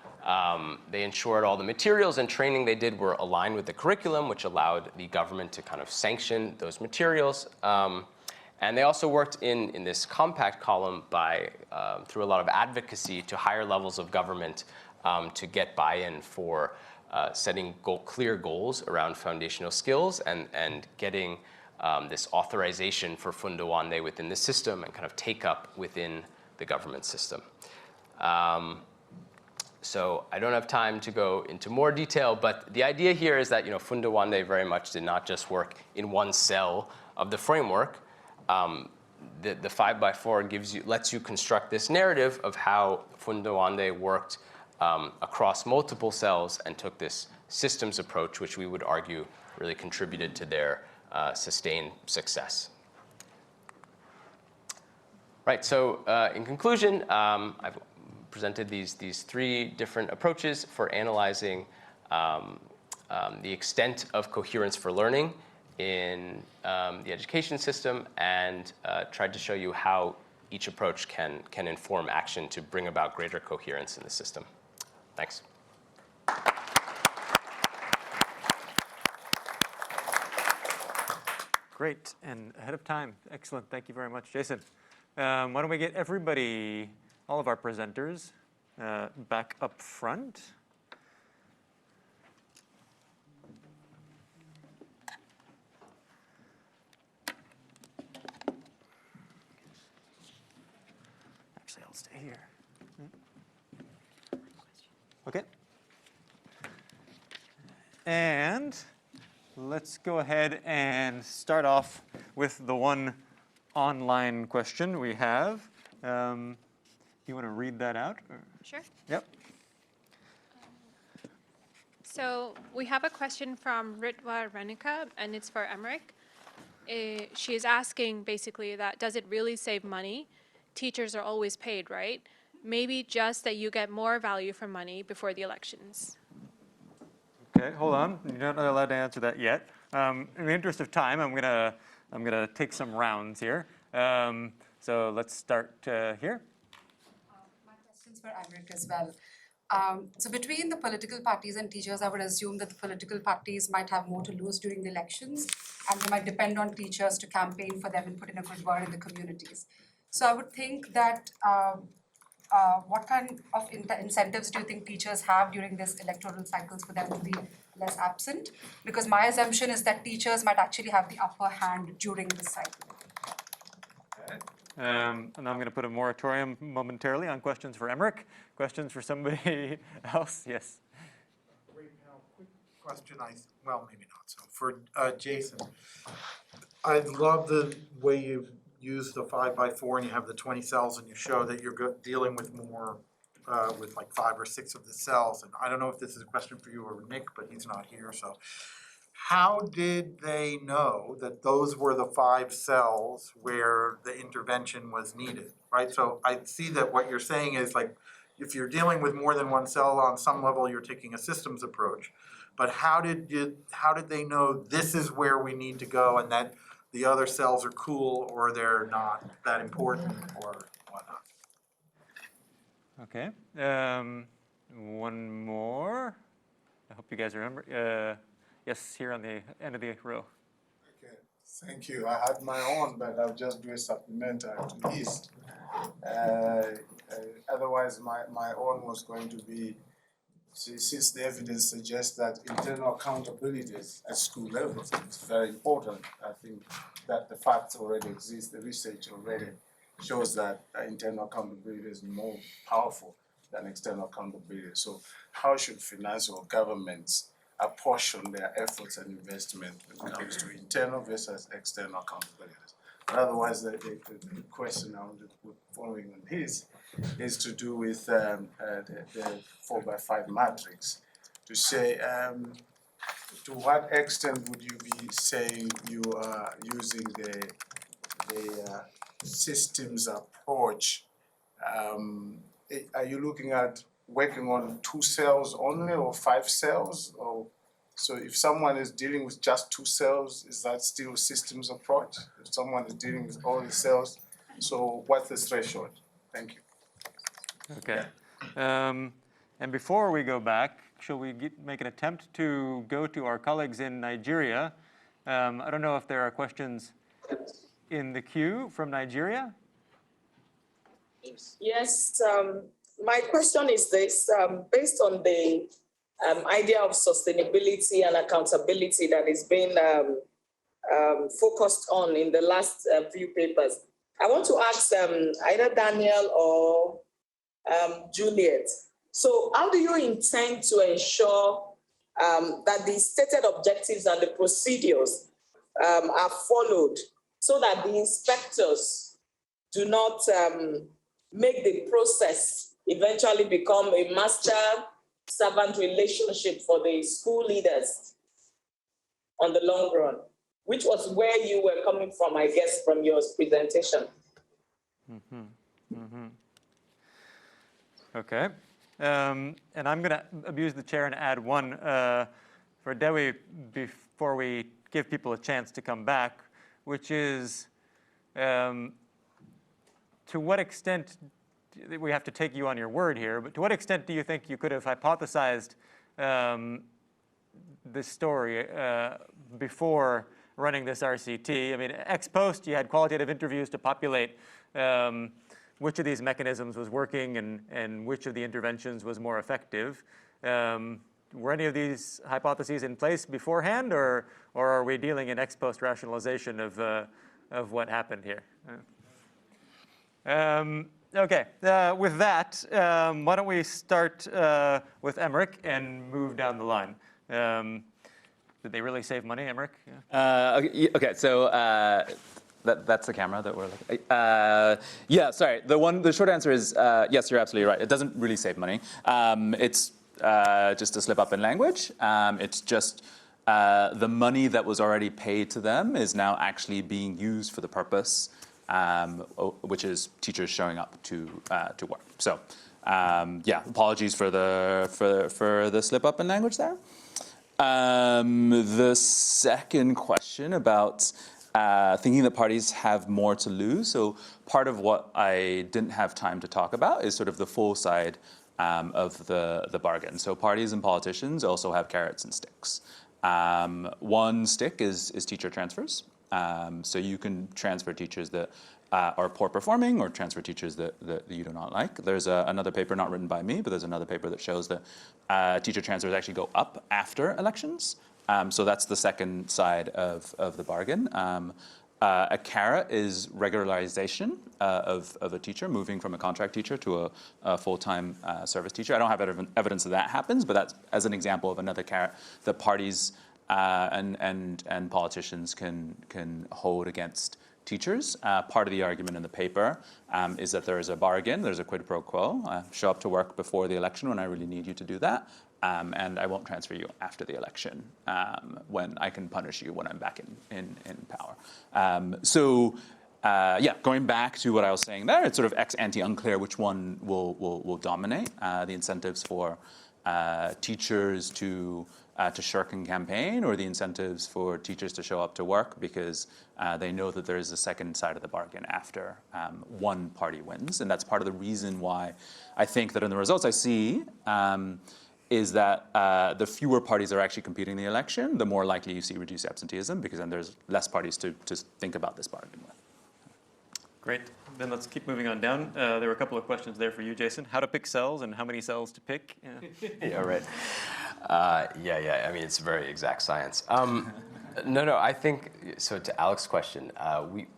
they ensured all the materials and training they did were aligned with the curriculum, which allowed the government to kind of sanction those materials. And they also worked in this compact column through a lot of advocacy to higher levels of government to get buy-in for setting clear goals around foundational skills and getting this authorization for Fundawande within the system and kind of take up within the government system. So I don't have time to go into more detail, but the idea here is that Fundawande very much did not just work in one cell of the framework. The 5x4 lets you construct this narrative of how Fundawande worked across multiple cells and took this systems approach, which we would argue really contributed to their sustained success. Right, so in conclusion, I've presented these three different approaches for analyzing the extent of coherence for learning in the education system and tried to show you how each approach can inform action to bring about greater coherence in the system. Thanks. Great, and ahead of time. Excellent, thank you very much, Jason. Why don't we get everybody, all of our presenters, back up front. Actually, I'll stay here. Okay. And let's go ahead and start off with the one online question we have. You want to read that out? Or? Sure. Yep. So we have a question from Ritwa Renica, and it's for Emmerich. She is asking basically that, does it really save money? Teachers are always paid, right? Maybe just that you get more value for money before the elections. Okay, hold on. You're not allowed to answer that yet. In the interest of time, I'm gonna take some rounds here. So let's start here. My question's for Emmerich as well. So between the political parties and teachers, I would assume that the political parties might have more to lose during the elections, and they might depend on teachers to campaign for them and put in a good word in the communities. So I would think that what kind of incentives do you think teachers have during this electoral cycles for them to be less absent? Because my assumption is that teachers might actually have the upper hand during this cycle. And I'm going to put a moratorium momentarily on questions for Emmerich. Questions for somebody else? Yes. Great panel. Quick question. Well, maybe not. So for Jason, I love the way you use the 5x4 and you have the 20 cells and you show that you're dealing with more, with like 5 or 6 of the cells. And I don't know if this is a question for you or Nick, but he's not here, so. How did they know that those were the 5 cells where the intervention was needed, right? So I see that what you're saying is like, if you're dealing with more than one cell on some level, you're taking a systems approach. But how did they know this is where we need to go and that the other cells are cool or they're not that important or whatnot? Okay. One more. I hope you guys remember. Yes, here on the end of the row. Okay, thank you. I had my own, but I'll just do a supplementary to his. Otherwise, my own was going to be, since the evidence suggests that internal accountability at school level is very important, I think that the facts already exist, the research already shows that internal accountability is more powerful than external accountability. So how should finance or governments apportion their efforts and investment when it comes to internal versus external accountabilities? But otherwise, the question I want to put following on his is to do with the 4x5 matrix. To say, to what extent would you be saying you are using the systems approach? Are you looking at working on 2 cells only or 5 cells? Or so if someone is dealing with just 2 cells, is that still a systems approach? If someone is dealing with all the cells, so what's the threshold? Thank you. Okay. And before we go back, shall we make an attempt to go to our colleagues in Nigeria? I don't know if there are questions in the queue from Nigeria. Yes, my question is this, based on the idea of sustainability and accountability that is being focused on in the last few papers, I want to ask either Daniel or Juliet. So how do you intend to ensure that the stated objectives and the procedures are followed so that the inspectors do not make the process eventually become a master-servant relationship for the school leaders on the long run, which was where you were coming from, I guess, from your presentation? Okay. And I'm going to abuse the chair and add one for Dewi before we give people a chance to come back, which is to what extent, we have to take you on your word here, but to what extent do you think you could have hypothesized this story before running this RCT? I mean, ex post, you had qualitative interviews to populate which of these mechanisms was working and which of the interventions was more effective. Were any of these hypotheses in place beforehand, or are we dealing in ex post rationalization of what happened here? Okay, with that, why don't we start with Emmerich and move down the line? Did they really save money, Emmerich? Yeah. Okay, so that's the camera that we're looking at. Yeah, sorry. The short answer is yes, you're absolutely right. It doesn't really save money. It's just a slip up in language. It's just the money that was already paid to them is now actually being used for the purpose, which is teachers showing up to work. So yeah, apologies for the slip up in language there. The second question about thinking that parties have more to lose. So part of what I didn't have time to talk about is sort of the full side of the bargain. So parties and politicians also have carrots and sticks. One stick is teacher transfers. So you can transfer teachers that are poor performing or transfer teachers that you do not like. There's another paper, not written by me, but there's another paper that shows that teacher transfers actually go up after elections. So that's the second side of the bargain. A carrot is regularization of a teacher moving from a contract teacher to a full-time service teacher. I don't have evidence that happens, but that's as an example of another carrot that parties and politicians can hold against teachers. Part of the argument in the paper is that there is a bargain, there's a quid pro quo. Show up to work before the election when I really need you to do that, and I won't transfer you after the election when I can punish you when I'm back in power. Yeah, going back to what I was saying there, it's sort of ex ante unclear which one will dominate. The incentives for teachers to shirk and campaign, or the incentives for teachers to show up to work because they know that there is a second side of the bargain after one party wins. And that's part of the reason why I think that in the results I see is that the fewer parties are actually competing in the election, the more likely you see reduced absenteeism, because then there's less parties to think about this bargain with. Great. Then let's keep moving on down. There were a couple of questions there for you, Jason. How to pick cells and how many cells to pick? Yeah, right. Yeah. I mean, it's very exact science. No. I think so. To Alex's question,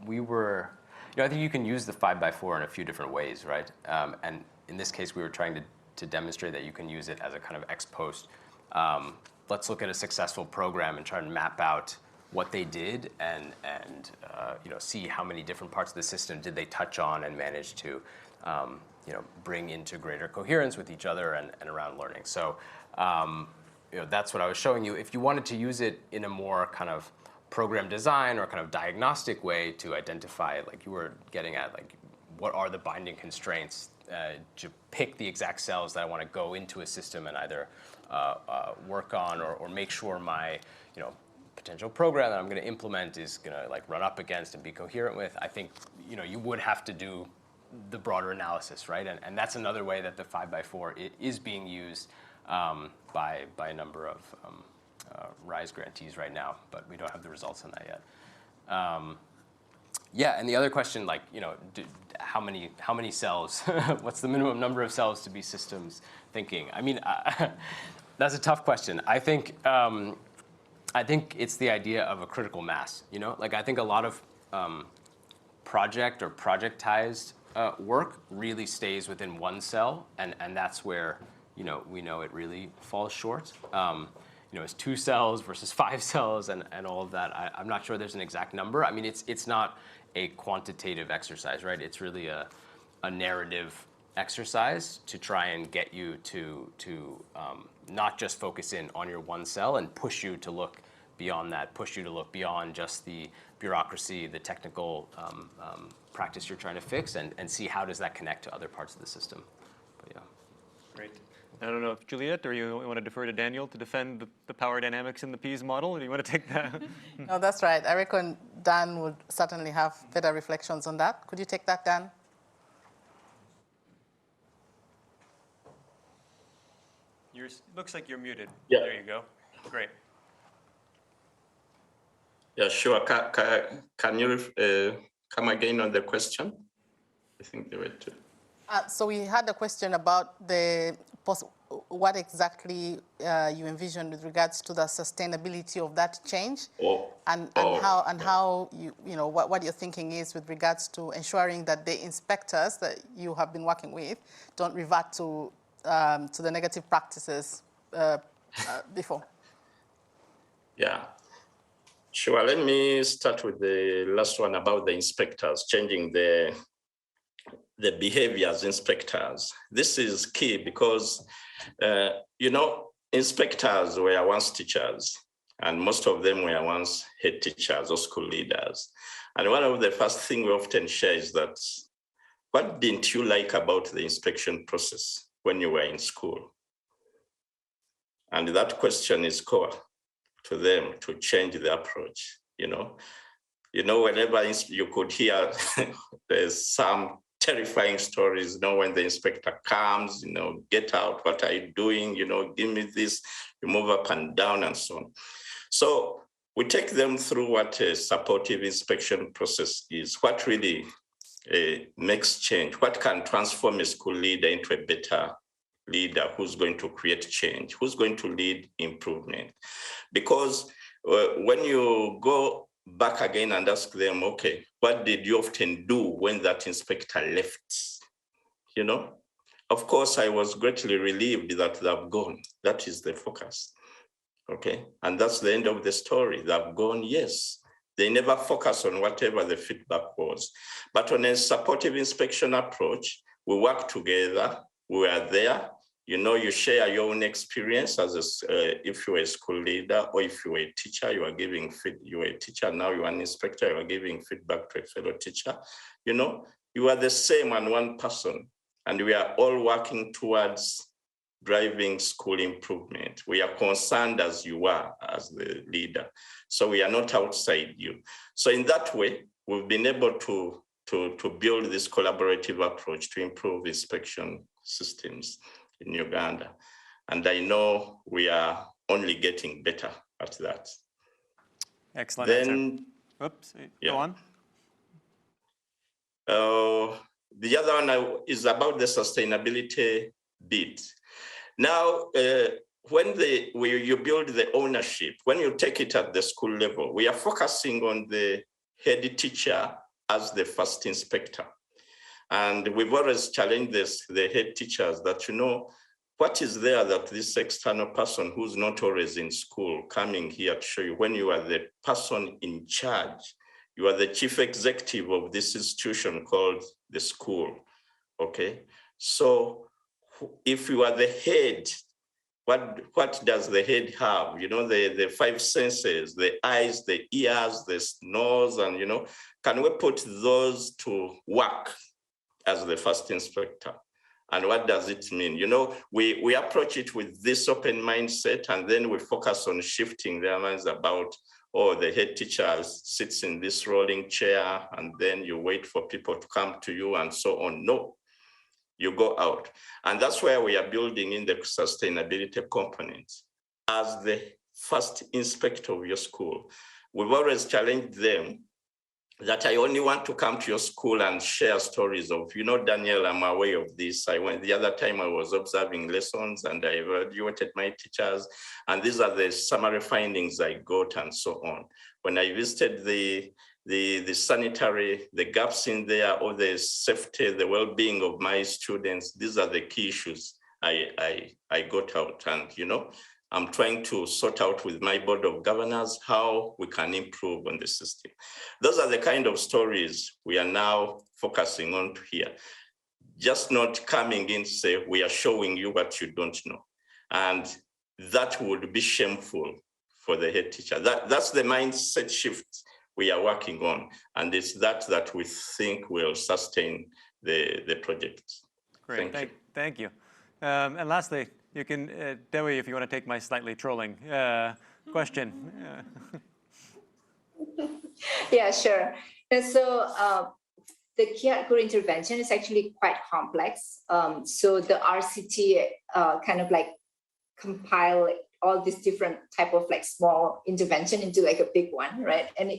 we were, I think you can use the 5x4 in a few different ways, right? And in this case, we were trying to demonstrate that you can use it as a kind of ex post. Let's look at a successful program and try to map out what they did and see how many different parts of the system did they touch on and manage to bring into greater coherence with each other and around learning. So that's what I was showing you. If you wanted to use it in a more kind of program design or kind of diagnostic way to identify, like you were getting at, like what are the binding constraints to pick the exact cells that I want to go into a system and either work on or make sure my potential program that I'm going to implement is going to like run up against and be coherent with. I think you would have to do the broader analysis, right? And that's another way that the 5x4 is being used by a number of RISE grantees right now, but we don't have the results on that yet. Yeah, and the other question, like how many cells? What's the minimum number of cells to be systems thinking? I mean, that's a tough question. I think it's the idea of a critical mass. Like I think a lot of project or projectized work really stays within one cell, and that's where we know it really falls short. It's 2 cells versus 5 cells and all of that. I'm not sure there's an exact number. I mean, it's not a quantitative exercise, right? It's really a narrative exercise to try and get you to not just focus in on your one cell and push you to look beyond that, push you to look beyond just the bureaucracy, the technical practice you're trying to fix, and see how does that connect to other parts of the system. But yeah. Great. I don't know if Juliet or you want to defer to Daniel to defend the power dynamics in the Pease model. Do you want to take that? No, that's right. I reckon Dan would certainly have better reflections on that. Could you take that, Dan? Looks like you're muted. Yeah. There you go. Great. Yeah, sure. Can you come again on the question? I think there were 2. So we had a question about what exactly you envision with regards to the sustainability of that change, and how what your thinking is with regards to ensuring that the inspectors that you have been working with don't revert to the negative practices before. Yeah. Sure. Let me start with the last one about the inspectors, changing the behavior as inspectors. This is key because, inspectors were once teachers, and most of them were once head teachers or school leaders. And one of the first things we often share is that, what didn't you like about the inspection process when you were in school? And that question is core to them to change the approach. Whenever you could hear there's some terrifying stories, when the inspector comes, get out, what are you doing? Give me this, you move up and down and so on. So we take them through what a supportive inspection process is, what really makes change, what can transform a school leader into a better leader who's going to create change, who's going to lead improvement. Because when you go back again and ask them, okay, what did you often do when that inspector left? Of course, I was greatly relieved that they've gone. That is the focus. okay? And that's the end of the story. They've gone, yes. They never focus on whatever the feedback was. But on a supportive inspection approach, we work together, we are there. You know, you share your own experience as if you're a school leader or if you're a teacher, you are giving you're a teacher, now you're an inspector, you are giving feedback to a fellow teacher. You know, you are the same and one person, and we are all working towards driving school improvement. We are concerned as you are as the leader. So we are not outside you. So in that way, we've been able to build this collaborative approach to improve inspection systems in Uganda. And I know we are only getting better at that. Excellent then, answer. Oops, yeah. Go on. The other one is about the sustainability bit. Now, when you build the ownership, when you take it at the school level, we are focusing on the head teacher as the first inspector. And we've always challenged the head teachers that, you know, what is there that this external person who's not always in school coming here to show you when you are the person in charge, you are the chief executive of this institution called the school, okay? So if you are the head, what does the head have? You know, the five senses, the eyes, the ears, the nose, and, you know, can we put those to work as the first inspector? And what does it mean? You know, we approach it with this open mindset, and then we focus on shifting their minds about, oh, the head teacher sits in this rolling chair, and then you wait for people to come to you and so on. No, you go out. And that's where we are building in the sustainability component. As the first inspector of your school, we've always challenged them that I only want to come to your school and share stories of, you know, Daniel, I'm aware of this. I went the other time I was observing lessons and I evaluated my teachers, and these are the summary findings I got and so on. When I visited the sanitary, the gaps in there, or the safety, the well-being of my students, these are the key issues I got out. And, you know, I'm trying to sort out with my board of governors how we can improve on the system. Those are the kind of stories we are now focusing on here. Just not coming in, say, we are showing you what you don't know. And that would be shameful for the head teacher. That's the mindset shift we are working on. And it's that we think will sustain the project. Great, thank you. And lastly, you can, Dewi, if you want to take my slightly trolling question. Yeah, sure. And so the Kyasanga intervention is actually quite complex. So the RCT kind of like compile all these different type of like small intervention into like a big one, right? And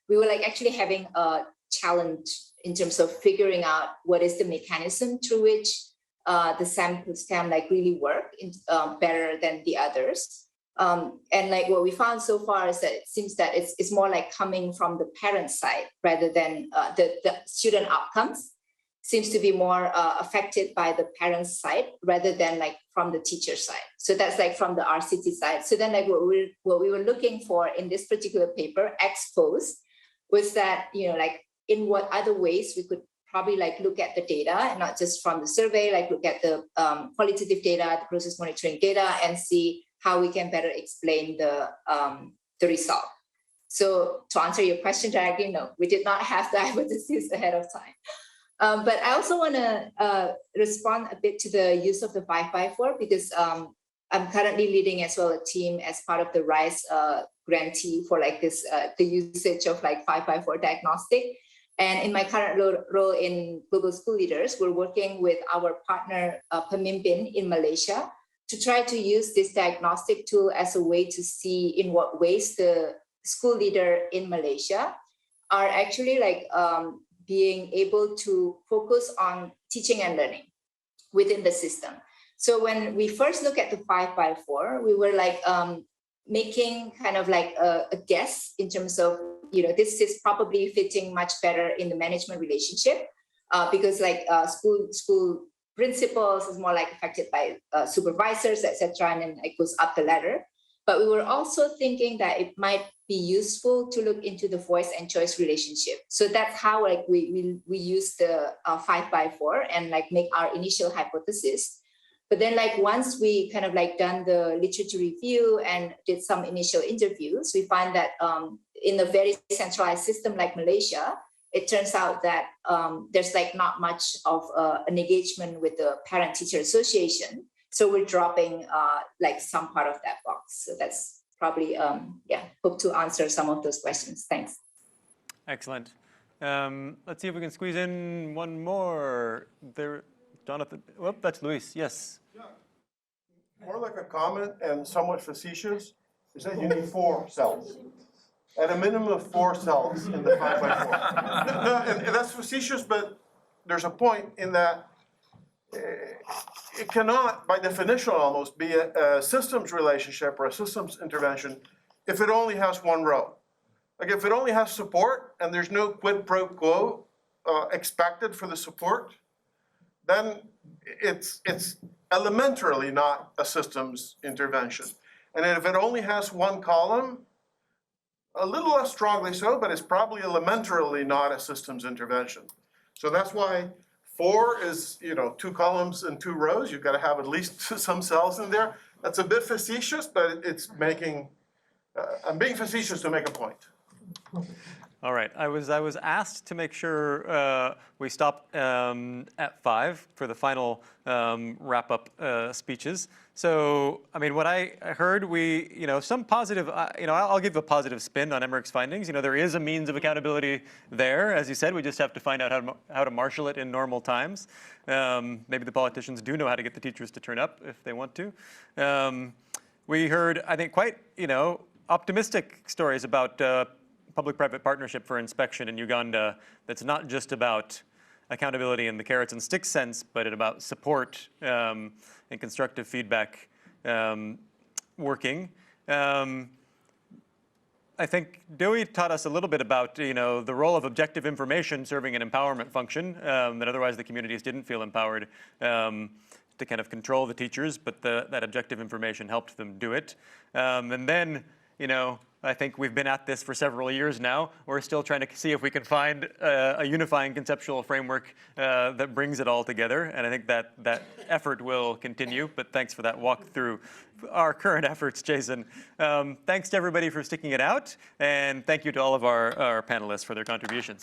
we were like actually having a challenge in terms of figuring out what is the mechanism through which the samples can like really work better than the others. And like what we found so far is that it seems that it's more like coming from the parent side rather than the student outcomes seems to be more affected by the parent side rather than like from the teacher side. So that's like from the RCT side. So then like what we were looking for in this particular paper, Expose, was that, you know, like in what other ways we could probably like look at the data and not just from the survey, like look at the qualitative data, the process monitoring data, and see how we can better explain the result. So to answer your question directly, no, we did not have the hypothesis ahead of time. But I also want to respond a bit to the use of the 5x4 because I'm currently leading as well a team as part of the RISE grantee for like this, the usage of like 5x4 diagnostic. And in my current role in Global School Leaders, we're working with our partner Pemimpin in Malaysia to try to use this diagnostic tool as a way to see in what ways the school leader in Malaysia are actually like being able to focus on teaching and learning within the system. So when we first look at the 5x4, we were like making kind of like a guess in terms of, you know, this is probably fitting much better in the management relationship because like school principals is more like affected by supervisors, etc., and then it goes up the ladder. But we were also thinking that it might be useful to look into the voice and choice relationship. So that's how like we use the 5x4 and like make our initial hypothesis. But then like once we kind of like done the literature review and did some initial interviews, we find that in a very centralized system like Malaysia, it turns out that there's like not much of an engagement with the parent-teacher association. So we're dropping like some part of that box. So that's probably, hope to answer some of those questions. Thanks. Excellent. Let's see if we can squeeze in one more. There, Jonathan. Oh, that's Luis. Yes. Yeah. More like a comment and somewhat facetious. You said you need 4 cells. At a minimum of 4 cells in the 5x4. No, and that's facetious, but there's a point in that it cannot, by definition almost, be a systems relationship or a systems intervention if it only has 1 row. Like if it only has support and there's no quid pro quo expected for the support, then it's elementarily not a systems intervention. And if it only has 1 column, a little less strongly so, but it's probably elementarily not a systems intervention. So that's why 4 is, 2 columns and 2 rows. You've got to have at least some cells in there. That's a bit facetious, but it's making, I'm being facetious to make a point. All right. I was asked to make sure we stop at 5 for the final wrap-up speeches. So, I mean, what I heard, some positive, I'll give a positive spin on Emmerich's findings. There is a means of accountability there. As you said, we just have to find out how to marshal it in normal times. Maybe the politicians do know how to get the teachers to turn up if they want to. We heard, I think, quite, optimistic stories about public-private partnership for inspection in Uganda that's not just about accountability in the carrots and sticks sense, but about support and constructive feedback working. I think Dewi taught us a little bit about the role of objective information serving an empowerment function that otherwise the communities didn't feel empowered to kind of control the teachers, but that objective information helped them do it. And then, I think we've been at this for several years now. We're still trying to see if we can find a unifying conceptual framework that brings it all together. And I think that effort will continue. But thanks for that walk through our current efforts, Jason. Thanks to everybody for sticking it out. And thank you to all of our panelists for their contributions.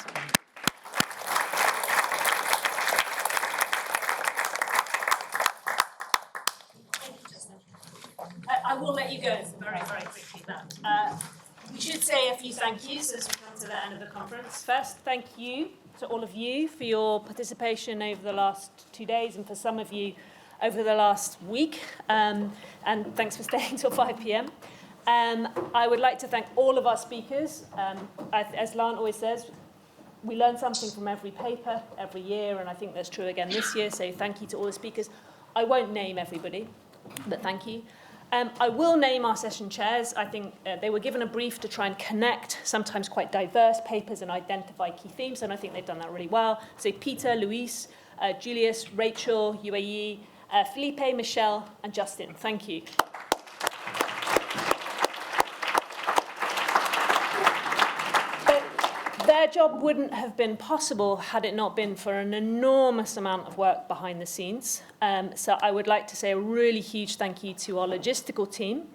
I will let you go very, very quickly now. We should say a few thank yous as we come to the end of the conference. First, thank you to all of you for your participation over the last 2 days and for some of you over the last week. And thanks for staying till 5 p.m. I would like to thank all of our speakers. As Lan always says, we learn something from every paper every year, and I think that's true again this year, so thank you to all the speakers. I won't name everybody, but thank you. I will name our session chairs. I think they were given a brief to try and connect sometimes quite diverse papers and identify key themes, and I think they've done that really well. So Peter, Luis, Julius, Rachel, Yue-Yi, Felipe, Michelle, and Justin. Thank you. Their job wouldn't have been possible had it not been for an enormous amount of work behind the scenes. So I would like to say a really huge thank you to our logistical team.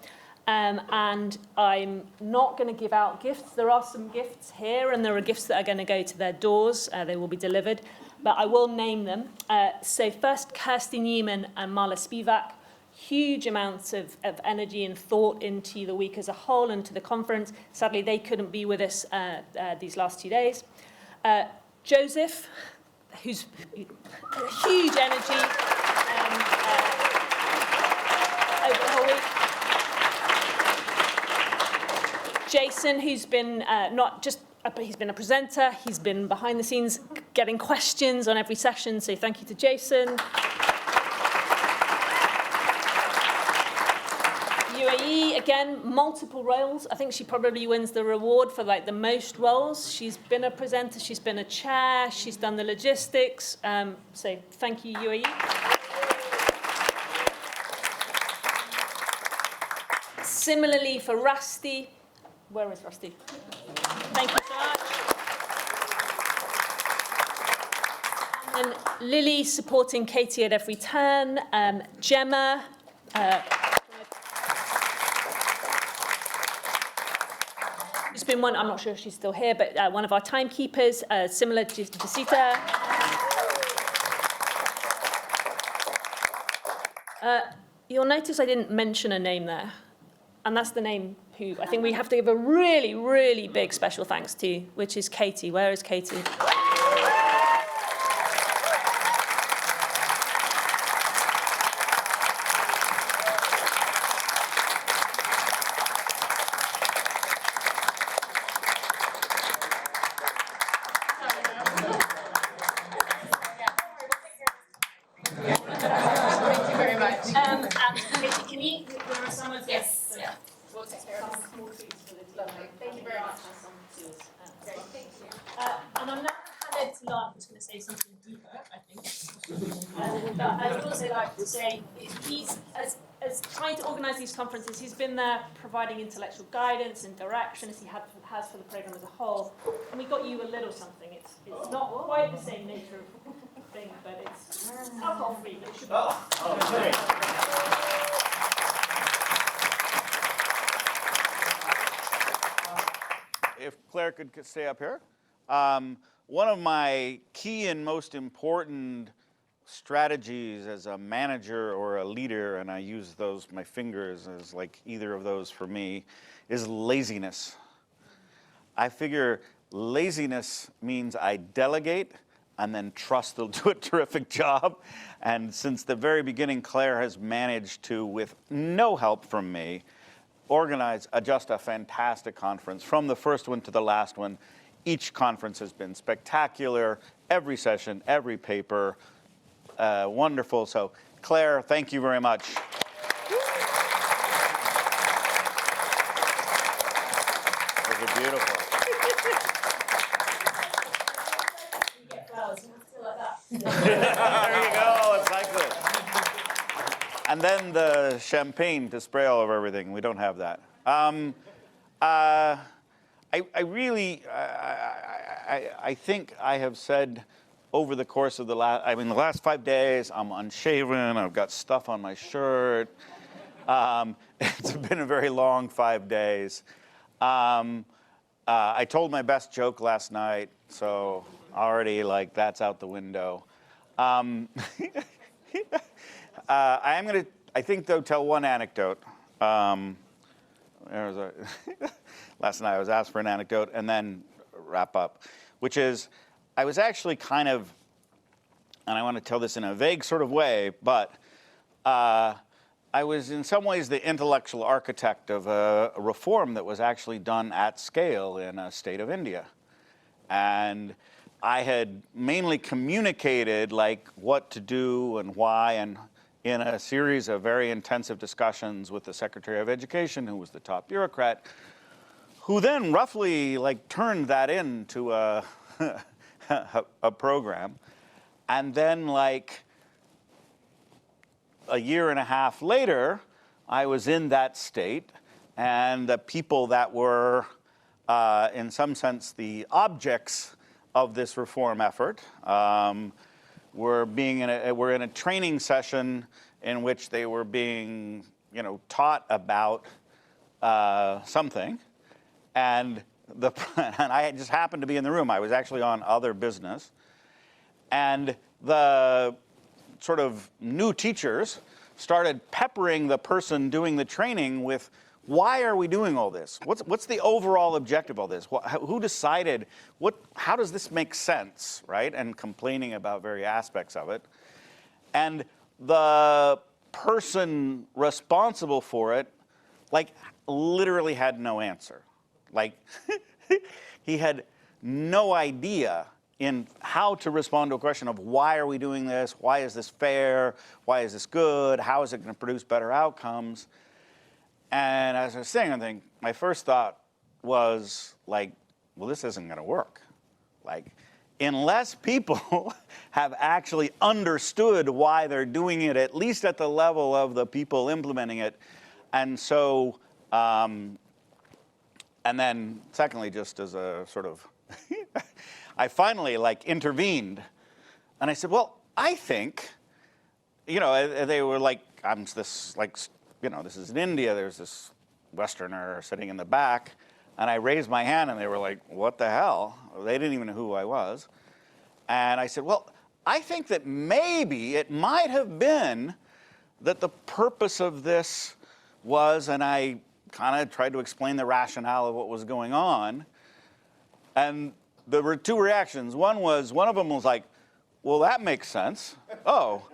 And I'm not going to give out gifts. There are some gifts here, and there are gifts that are going to go to their doors. They will be delivered. But I will name them. So first, Kirsty Newman and Marla Spivak. Huge amounts of energy and thought into the week as a whole and to the conference. Sadly, they couldn't be with us these last 2 days. Joseph, who's huge energy over the whole week. Jason, who's been he's been a presenter, he's been behind the scenes getting questions on every session, so thank you to Jason. Yue-Yi, again, multiple roles. I think she probably wins the reward for the most roles. She's been a presenter, she's been a chair, she's done the logistics. So thank you, Yue-Yi. Similarly for Rusty, where is Rusty? Thank you so much. And Lily supporting Katie at every turn. Gemma. It's been one, I'm not sure if she's still here, but one of our timekeepers, similar to Visita. You'll notice I didn't mention a name there. And that's the name who I think we have to give a really, really big special thanks to, which is Katie. Where is Katie? Say something deeper, I think. But I would also like to say he's, as trying to organise these conferences, he's been there providing intellectual guidance and direction as he has for the programme as a whole. And we got you a little something. It's not quite the same nature of thing, but it's alcohol-free, but it should be. If Claire could stay up here. One of my key and most important strategies as a manager or a leader, and I use those, my fingers as like either of those for me, is laziness. I figure laziness means I delegate and then trust they'll do a terrific job. And since the very beginning, Claire has managed to, with no help from me, organize just a fantastic conference from the first one to the last one. Each conference has been spectacular, every session, every paper, wonderful. So Claire, thank you very much. Those are beautiful. There you go, it's like this. And then the champagne to spray all over everything. We don't have that. I think I have said over the course of the last 5 days, I'm unshaven, I've got stuff on my shirt. It's been a very long 5 days. I told my best joke last night, so already like that's out the window. I think though, tell one anecdote. Last night I was asked for an anecdote and then wrap up, which is I was actually kind of, and I want to tell this in a vague sort of way, but I was in some ways the intellectual architect of a reform that was actually done at scale in a state of India. And I had mainly communicated like what to do and why, and in a series of very intensive discussions with the Secretary of Education, who was the top bureaucrat, who then roughly like turned that into a program. And then like a year and a half later, I was in that state, and the people that were, in some sense, the objects of this reform effort were in a training session in which they were being, taught about something, and I just happened to be in the room. I was actually on other business, and the sort of new teachers started peppering the person doing the training with, why are we doing all this? What's the overall objective of all this? Who decided? How does this make sense, right? And complaining about various aspects of it. And the person responsible for it, like, literally had no answer. Like, he had no idea in how to respond to a question of why are we doing this? Why is this fair? Why is this good? How is it going to produce better outcomes? And as I was saying, I think my first thought was like, well, this isn't going to work. Like, unless people have actually understood why they're doing it, at least at the level of the people implementing it, and so And then secondly, just as a sort of, I finally intervened. And I said, well, I think, they were like, this is in India, there's this Westerner sitting in the back. And I raised my hand and they were like, what the hell? They didn't even know who I was. And I said, well, I think that maybe it might have been that the purpose of this was, and I kind of tried to explain the rationale of what was going on. And there were two reactions. One of them was like, well, that makes sense. Oh,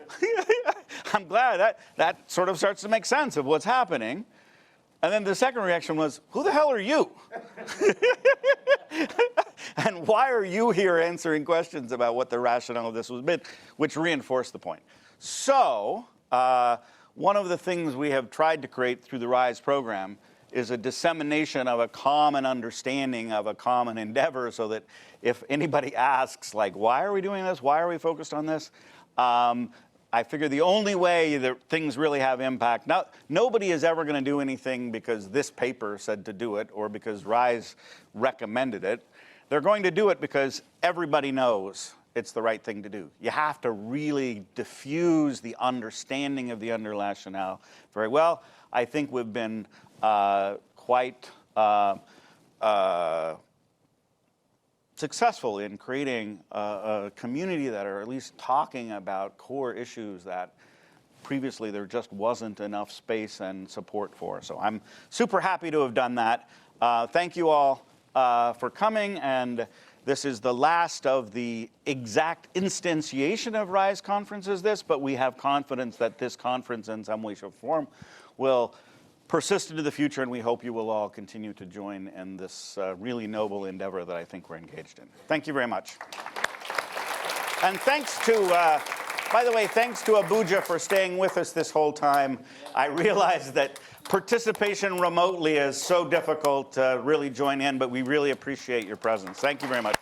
I'm glad that sort of starts to make sense of what's happening. And then the second reaction was, who the hell are you? And why are you here answering questions about what the rationale of this was been, which reinforced the point. So one of the things we have tried to create through the RISE program is a dissemination of a common understanding of a common endeavor so that if anybody asks, like, why are we doing this? Why are we focused on this? I figure the only way that things really have impact, nobody is ever going to do anything because this paper said to do it or because RISE recommended it. They're going to do it because everybody knows it's the right thing to do. You have to really diffuse the understanding of the underlying rationale very well. I think we've been quite successful in creating a community that are at least talking about core issues that previously there just wasn't enough space and support for. So I'm super happy to have done that. Thank you all for coming, and this is the last of the exact instantiation of RISE conferences but we have confidence that this conference in some way, shape, or form will persist into the future, and we hope you will all continue to join in this really noble endeavor that I think we're engaged in. Thank you very much. And thanks to, by the way, thanks to Abuja for staying with us this whole time. I realize that participation remotely is so difficult to really join in, but we really appreciate your presence. Thank you very much.